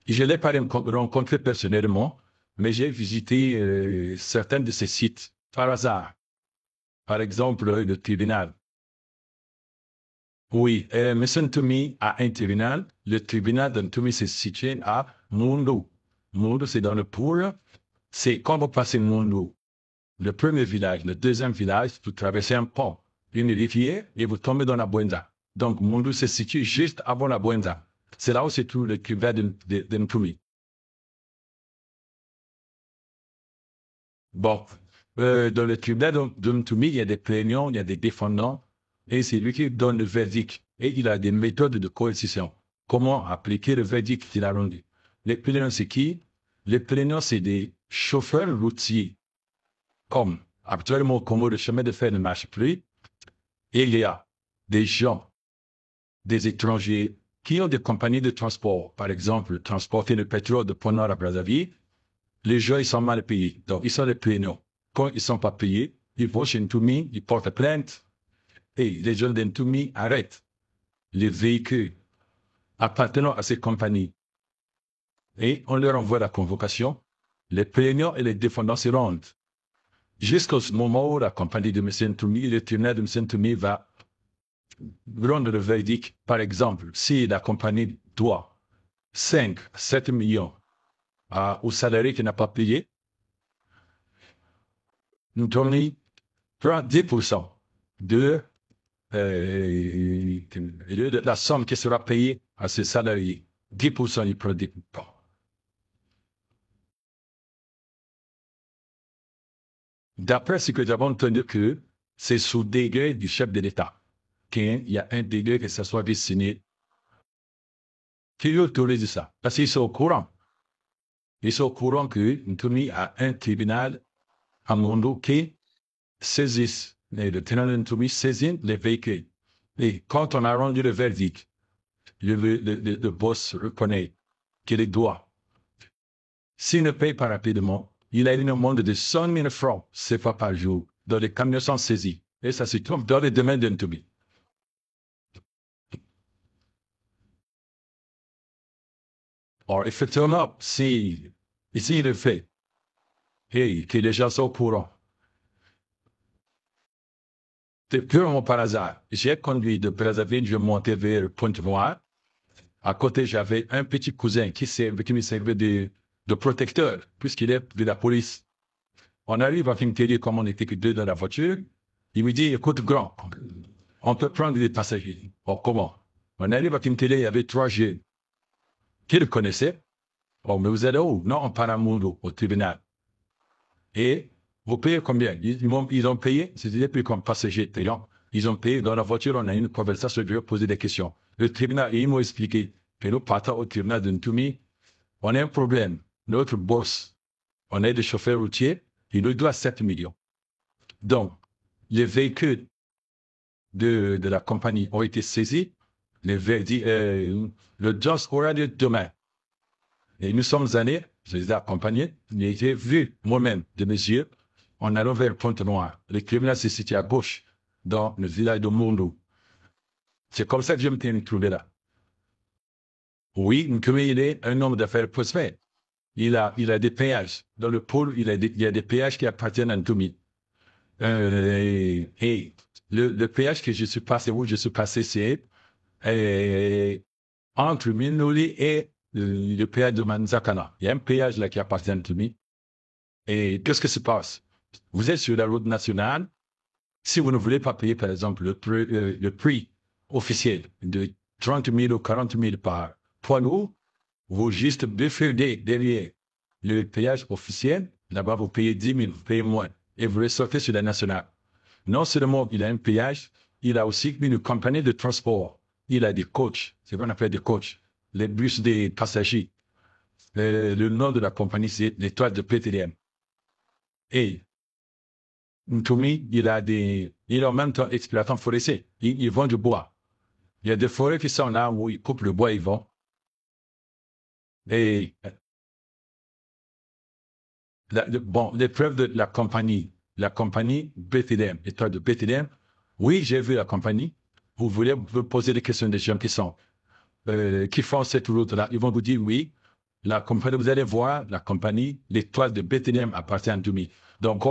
Je ne l'ai pas rencontré personnellement, mais j'ai visité certains de ces sites par hasard. Par exemple, le tribunal. Oui, M. Ntomi a un tribunal. Le tribunal de Ntomi se situe à Mundu. Mundu, c'est dans le Poul. C'est quand vous passez Mundu, le premier village, le deuxième village, vous traversez un pont, une rivière, et vous tombez dans la Bwenza. Donc, Mundu se situe juste avant la Bwenza. C'est là où se trouve le tribunal de Ntomi. Bon, dans le tribunal de Ntomi, il y a des plaignants, il y a des défendants, et c'est lui qui donne le verdict. Et il a des méthodes de coercition. Comment appliquer le verdict qu'il a rendu? Les plaignants, c'est qui? Les plaignants, c'est des chauffeurs routiers. Comme actuellement, comme le chemin de fer ne marche plus, et il y a des gens, des étrangers, qui ont des compagnies de transport. Par exemple, transporter le pétrole de Pont-Nord à Brazzaville, les gens, ils sont mal payés. Donc, ils sont les plaignants. Quand ils ne sont pas payés, ils vont chez Ntomi, ils portent plainte, et les gens de Ntomi arrêtent les véhicules appartenant à ces compagnies. Et on leur envoie la convocation. Les plaignants et les défendants se rendent. Jusqu'au moment où la compagnie de M. Ntomi, le tribunal de M. Ntomi va rendre le verdict. Par exemple, si la compagnie doit 5 à 7 millions au salarié qui n'a pas payé, Ntomi prend 10% de la somme qui sera payée à ce salarié. 10%, il prend 10%. D'après ce que nous avons entendu, que c'est sous décret du chef de l'État qu'il y a un décret que ça soit destiné. Qui autorise ça? Parce qu'ils sont au courant. Ils sont au courant que Ntomi a un tribunal à Mundu qui saisisse, le tribunal de Ntomi saisit les véhicules. Et quand on a rendu le verdict, le boss reconnaît qu'il doit. S'il ne paye pas rapidement, il a une amende de 100 000 francs CFA par jour, dans les camions sont saisis. Et ça se trouve dans les domaines de Ntomi. Or, effectivement, si ici il est fait, et que les gens sont au courant, c'est purement par hasard. J'ai conduit de Brazzaville, je montais vers Pointe-Noire. À côté, j'avais un petit cousin qui me servait de protecteur, puisqu'il est de la police. On arrive à Fintéry, comme on était que deux dans la voiture. Il me dit, écoute, grand, on peut prendre des passagers. Bon, comment? On arrive à Fintéry, il y avait 3 jeunes qui le connaissaient. Bon, mais vous êtes où? Non, on part à Mundu, au tribunal. Et vous payez combien? Ils ont payé, c'était plus comme passager payant. Ils ont payé, dans la voiture, on a une conversation, je lui ai posé des questions. Le tribunal, ils m'ont expliqué que nous partons au tribunal de Ntomi, on a un problème. Notre boss, on est des chauffeurs routiers, il nous doit 7 millions. Donc, les véhicules de la compagnie ont été saisis, le judge aura lieu demain. Et nous sommes allés, je les ai accompagnés, j'ai vu moi-même de mes yeux, en allant vers Pointe-Noire. Le tribunal se situe à gauche, dans le village de Mundu. C'est comme ça que je me suis trouvé là. Oui, Ntomi, il est un homme d'affaires prospère. Il a des péages. Dans le pôle, il y a des péages qui appartiennent à Ntomi. Et le péage que je suis passé, où je suis passé, c'est entre Minoli et le péage de Manzakana. Il y a un péage là qui appartient à Ntomi. Et qu'est-ce qui se passe? Vous êtes sur la route nationale. Si vous ne voulez pas payer, par exemple, le prix officiel de 30 000 ou 40 000 par poids lourd, vous juste défilez derrière le péage officiel. Là-bas, vous payez 10 000, vous payez moins. Et vous ressortez sur la nationale. Non seulement il a un péage, il a aussi une compagnie de transport. Il a des coachs, c'est ce qu'on appelle des coachs, les bus des passagers. Le nom de la compagnie, c'est l'Étoile de Bethléem. Et Ntoumi, il est en même temps exploitant forestier. Ils vendent du bois. Il y a des forêts qui sont là où ils coupent le bois, ils vendent. Et l'épreuve de la compagnie Bethléem, Étoile de Bethléem, oui, j'ai vu la compagnie. Vous voulez vous poser des questions des gens qui font cette route-là. Ils vont vous dire oui, la compagnie, vous allez voir, la compagnie, l'Étoile de Bethléem appartient à Ntoumi. Donc,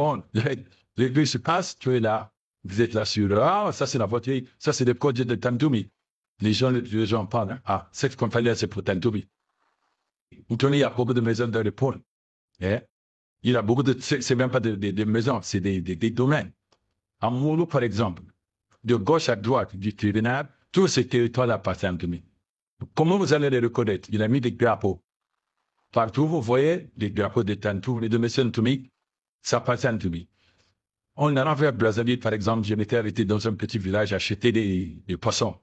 les bus se passent, tu es là, vous êtes là sur, ça c'est la voiture, ça c'est le code de Ntoumi. Les gens parlent, hein. Cette compagnie-là, c'est pour Ntoumi. Ntoumi, il y a beaucoup de maisons dans le pôle. Yeah. Il y a beaucoup de, c'est même pas des maisons, c'est des domaines. À Moulou, par exemple, de gauche à droite du tribunal, tout ce territoire appartient à Ntoumi. Comment vous allez les reconnaître? Il a mis des drapeaux. Partout, vous voyez des drapeaux de Ntoumi, de M. Ntoumi, ça appartient à Ntoumi. On allant vers Brazzaville, par exemple, je m'étais arrêté dans un petit village acheter des poissons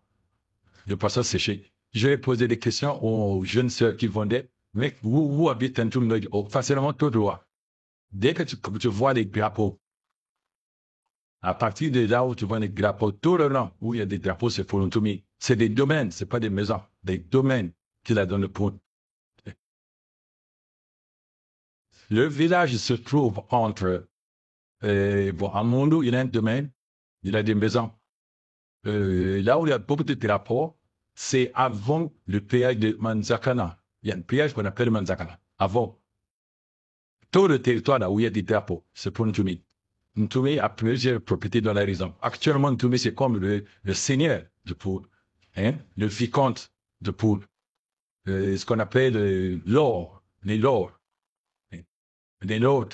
séchés. Je vais poser des questions aux jeunes sœurs qui vendaient. Mais vous habitez Ntoumi, facilement tout droit. Dès que tu vois les drapeaux, à partir de là où tu vois les drapeaux, tout le long où il y a des drapeaux, c'est pour Ntoumi. C'est des domaines, ce n'est pas des maisons, des domaines qu'il a dans le pôle. Le village se trouve entre, à Mondou, il y a un domaine, il y a des maisons. Là où il y a beaucoup de drapeaux, c'est avant le péage de Manzakana. Il y a un péage qu'on appelle Manzakana. Avant. Tout le territoire là où il y a des drapeaux, c'est pour Ntoumi. Ntoumi a plusieurs propriétés dans la région. Actuellement, Ntoumi, c'est comme le seigneur de Poul, hein? Le vicomte de Poul, ce qu'on appelle l'or, les lords, les lords.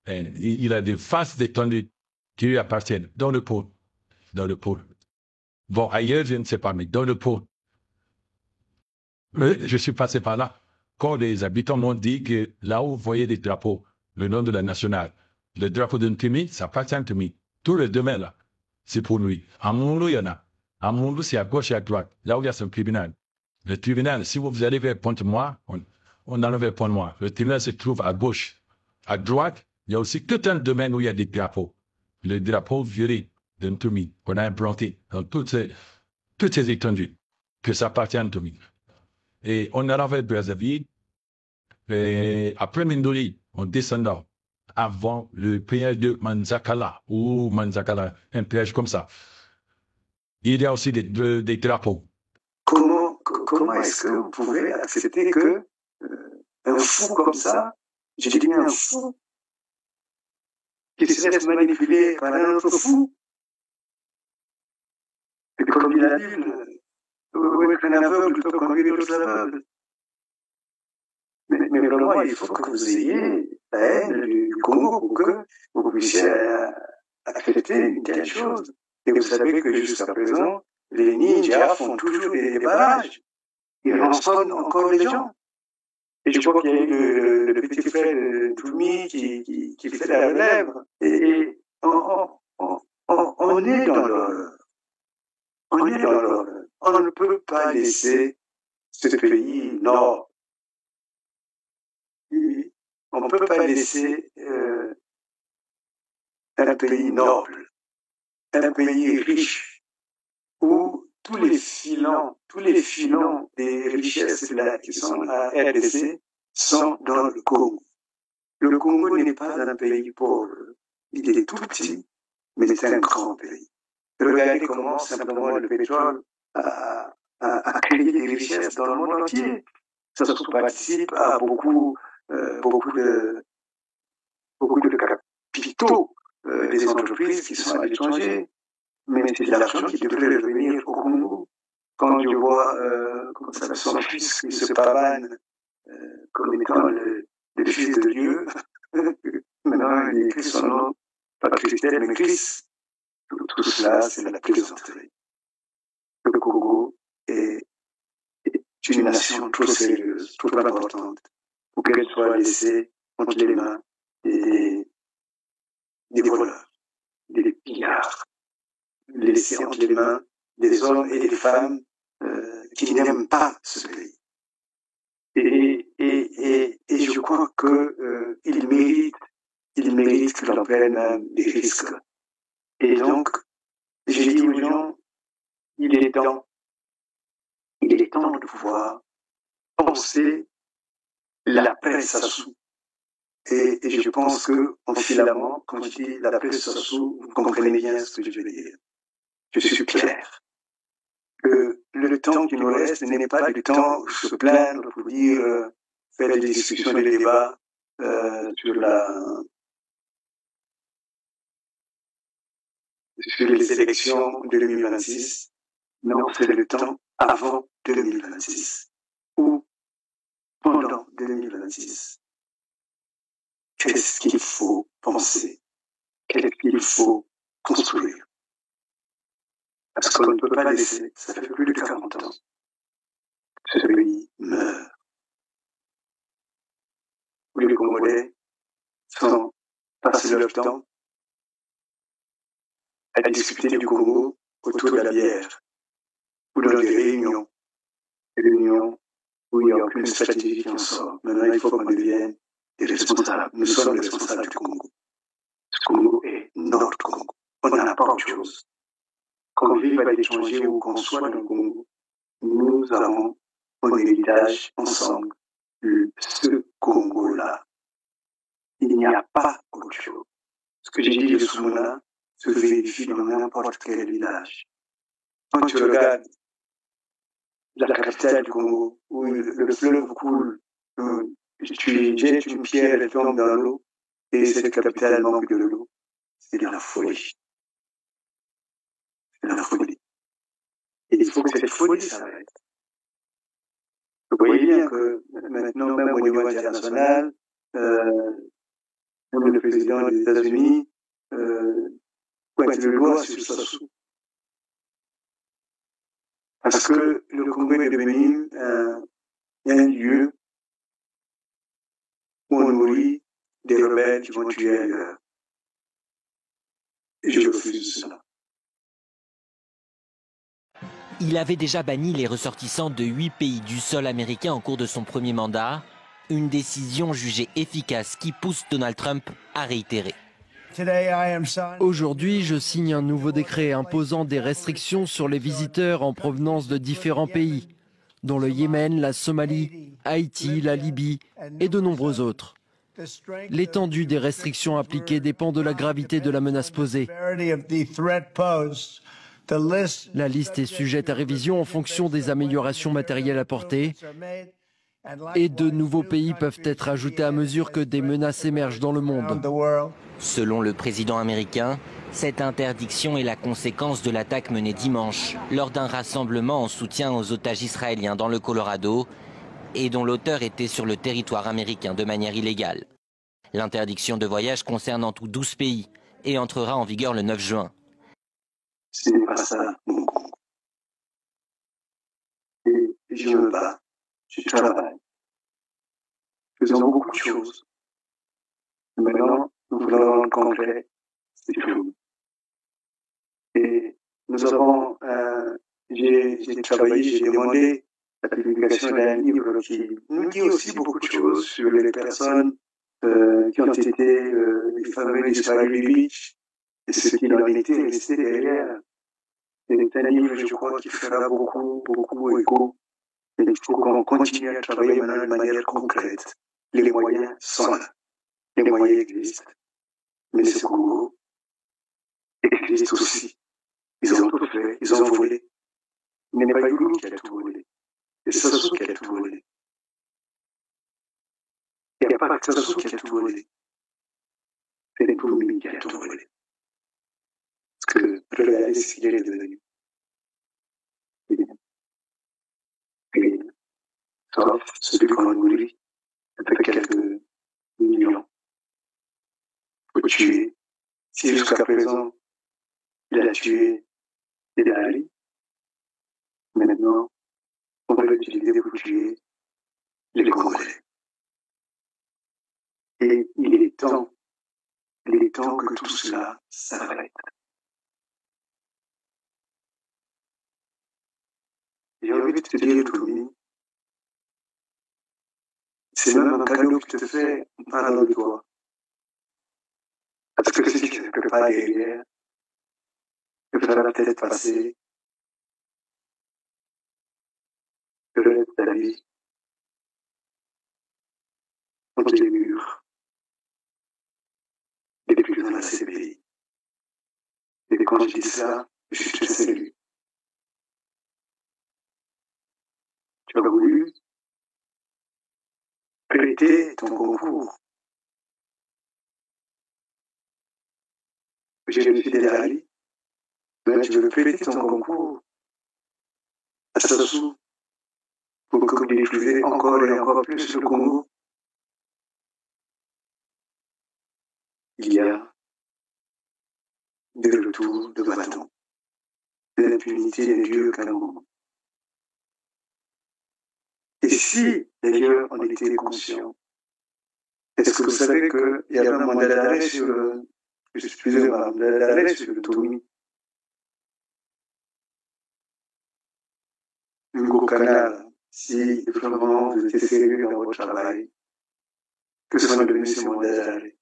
Il a des vastes étendues qui lui appartiennent dans le pôle. Dans le pôle. Bon, ailleurs, je ne sais pas, mais dans le pôle. Je suis passé par là. Quand les habitants m'ont dit que là où vous voyez des drapeaux, le nom de la nationale, le drapeau de Ntoumi, ça appartient à Ntoumi. Tout le domaine là, c'est pour lui. À Moulou, il y en a. À Moulou, c'est à gauche et à droite. Là où il y a son tribunal. Le tribunal, si vous allez vers Pointe-Noire, on allait vers Pointe-Noire. Le tribunal se trouve à gauche. À droite, il y a aussi tout un domaine où il y a des drapeaux. Le drapeau violet de Ntoumi, qu'on a implanté dans toutes ces étendues, que ça appartient à Ntoumi. Et on allait vers Brazzaville, et après Mindoli, en descendant, avant le péage de Manzakala, ou Manzakala, un péage comme ça. Il y a aussi des drapeaux. Comment est-ce que vous pouvez accepter que un fou comme ça, j'ai dit un fou, qui se laisse manipuler par un autre fou, et comme il a dit, avec un aveugle peut conduire l'autre aveugle. Mais vraiment, il faut que vous ayez la haine du Congo pour que vous puissiez accepter une telle chose. Et vous savez que jusqu'à présent, les ninjas font toujours des barrages. Ils rançonnent encore les gens. Et je crois qu'il y a eu le petit frère de Ntoumi qui fait la relève. Et on est dans l'horreur. On est dans l'horreur. On ne peut pas laisser ce pays nord. On ne peut pas laisser un pays noble, un pays riche, où tous les filons des richesses là, qui sont à RDC sont dans le Congo. Le Congo n'est pas un pays pauvre. Il est tout petit, mais c'est un grand pays. Regardez comment simplement le pétrole a créé des richesses dans le monde entier. Ça participe à beaucoup de capitaux des entreprises qui sont à l'étranger. Mais c'est de l'argent qui devrait revenir au Congo. Quand je vois son fils qui se pavane comme étant le fils de Dieu, maintenant il écrit son nom, pas Christelle, mais Christ. Tout cela, c'est la plaisanterie. Le Congo est une nation trop sérieuse, trop importante, pour qu'elle soit laissée entre les mains des voleurs, des pillards, laissée entre les mains des hommes et des femmes qui n'aiment pas ce pays. Et crois que il mérite que l'on prenne des risques. Et donc, j'ai dit aux gens, il est temps de pouvoir penser l'après Sassou. Et je pense que, en filamment, quand je dis l'après Sassou, vous comprenez bien ce que je veux dire. Je suis clair. Que le temps qui nous reste n'est pas du temps pour se plaindre, pour dire, faire des discussions, des débats sur les élections de 2026. Non, c'est le temps avant 2026 ou pendant 2026. Qu'est-ce qu'il faut penser? Qu'est-ce qu'il faut construire? Parce qu'on ne peut pas laisser, ça fait plus de 40 ans, ce pays meurt. Où les Congolais sont passés leur temps à discuter du Congo autour de la bière, ou dans des réunions où il n'y a aucune stratégie qui en sort. Maintenant, il faut qu'on devienne des responsables. Nous sommes les responsables du Congo. Ce Congo est notre Congo. On n'en a pas autre chose. Qu'on vive à l'étranger ou qu'on soit dans le Congo, nous avons un héritage ensemble de ce Congo-là. Il n'y a pas autre chose. Ce que j'ai dit de Soumouna se vérifie dans n'importe quel village. Quand tu regardes la capitale du Congo, où le fleuve coule, tu jettes une pierre, elle tombe dans l'eau, et cette capitale manque de l'eau. C'est de la folie. C'est de la folie. Et il faut que cette folie s'arrête. Vous voyez bien que maintenant, même au niveau international, même le président des États-Unis pointe le doigt sur Sassou. Parce que le Congo est devenu un lieu où on nourrit des rebelles qui vont tuer ailleurs. Et je refuse cela. Il avait déjà banni les ressortissants de 8 pays du sol américain en cours de son premier mandat, une décision jugée efficace qui pousse Donald Trump à réitérer. Aujourd'hui, je signe un nouveau décret imposant des restrictions sur les visiteurs en provenance de différents pays, dont le Yémen, la Somalie, Haïti, la Libye et de nombreux autres. L'étendue des restrictions appliquées dépend de la gravité de la menace posée. La liste est sujette à révision en fonction des améliorations matérielles apportées et de nouveaux pays peuvent être ajoutés à mesure que des menaces émergent dans le monde. Selon le président américain, cette interdiction est la conséquence de l'attaque menée dimanche lors d'un rassemblement en soutien aux otages israéliens dans le Colorado et dont l'auteur était sur le territoire américain de manière illégale. L'interdiction de voyage concerne en tout 12 pays et entrera en vigueur le 9 juin. Ce n'est pas ça, mon Congo. Et je me bats, je travaille. Faisons beaucoup de choses. Maintenant, nous voulons rendre concret, c'est tout. Et nous avons, j'ai travaillé, j'ai demandé la publication d'un livre qui nous dit aussi beaucoup de choses sur les personnes qui ont été les fameux Israeli Beach et ce qui en était resté derrière. C'est un livre, je crois, qui fera beaucoup écho. Et il faut qu'on continue à travailler maintenant de manière concrète. Les moyens sont là. Les moyens existent. Mais ce Congo existe aussi. Ils ont tout fait, ils ont volé. Il n'est pas Youlou qui a tout volé. C'est Sassou qui a tout volé. Il n'y a pas que Sassou qui a tout volé. C'est Ntoumi qui a tout volé. Parce que regardez ce qu'il est devenu. Et sauf celui qu'on nourrit avec quelques millions. Il faut tuer. Si jusqu'à présent, il a tué des Ali, maintenant, on va l'utiliser pour tuer les Congolais. Et il est temps que tout cela s'arrête. J'ai envie de te dire, Toumi, c'est même un cadeau que tu te fais en parlant de toi. Parce que si tu ne peux pas derrière, tu feras peut-être passer le reste de ta vie entre les murs, et depuis dans la CPI. Et quand je dis ça, je suis très sérieux. Tu as voulu prêter ton concours. J'ai une fidèle Ali, mais tu veux prêter ton concours à Sassou pour que vous détruisez encore et encore plus le Congo. Il y a des retours de bâton. L'impunité n'est dure qu'à un moment. Et si, d'ailleurs, on était conscient, est-ce que vous savez qu'il y avait un mandat d'arrêt sur le... Excusez-moi, un mandat d'arrêt sur le Tomi. Hugo Canal, si vraiment vous étiez sérieux dans votre travail, que ce soit devenu ce mandat d'arrêt.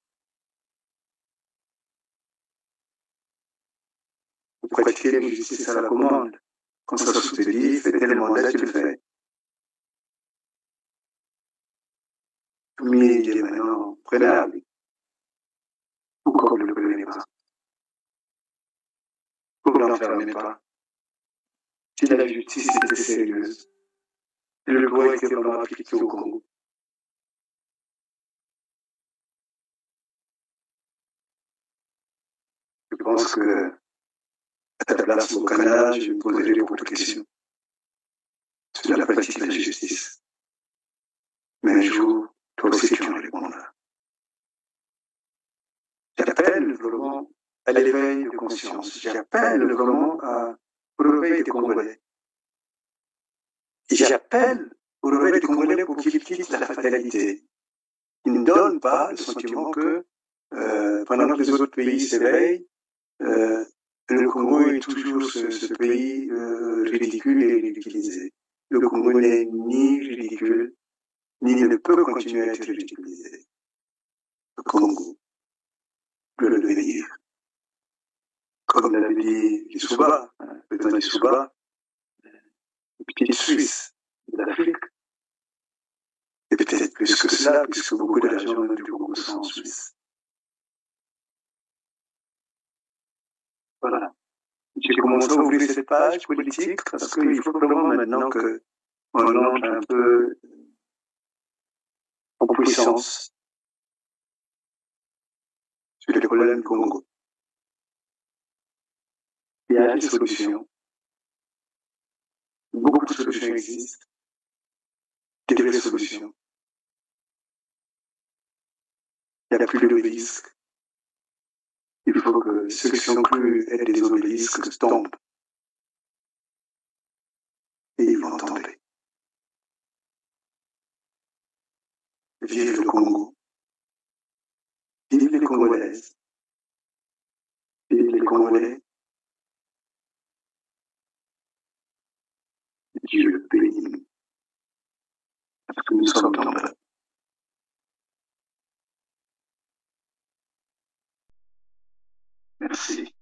Vous pratiquez la justice à la commande. Quand ça se te dit, fais tel mandat, tu le fais. Mais il est maintenant prenable. Pourquoi vous ne le prenez pas? Pourquoi vous n'enfermez pas? Si la justice était sérieuse, le droit était vraiment appliqué au Congo. Je pense que, à ta place au Canada, je me poserai beaucoup de questions sur la pratique de la justice. Mais un jour, toi aussi tu en répondras. J'appelle vraiment à l'éveil de conscience. J'appelle vraiment au réveil des Congolais. J'appelle au réveil des Congolais pour qu'ils quittent la fatalité. Ils ne donnent pas le sentiment que pendant que les autres pays s'éveillent, le Congo est toujours ce pays ridicule et ridiculisé. Le Congo n'est ni ridicule, ni ne peut continuer à être ridiculisé. Le Congo peut le devenir. Comme l'avait dit Lissouba, le président Lissouba, une petite Suisse de l'Afrique, et peut-être plus que cela, puisque beaucoup de l'argent du Congo sont en Suisse. Voilà. J'ai commencé à ouvrir cette page politique parce qu'il faut vraiment maintenant qu'on entre un peu en puissance sur les problèmes du Congo. Il y a des solutions. Beaucoup de solutions existent. Des vraies solutions. Il n'y a plus de risques. Il faut que ceux qui sont crus aient des obélisques tombent. Et ils vont tomber. Vive le Congo. Vive les Congolaises. Vive les Congolais. Dieu bénit. Parce que nous sommes dans la... Merci.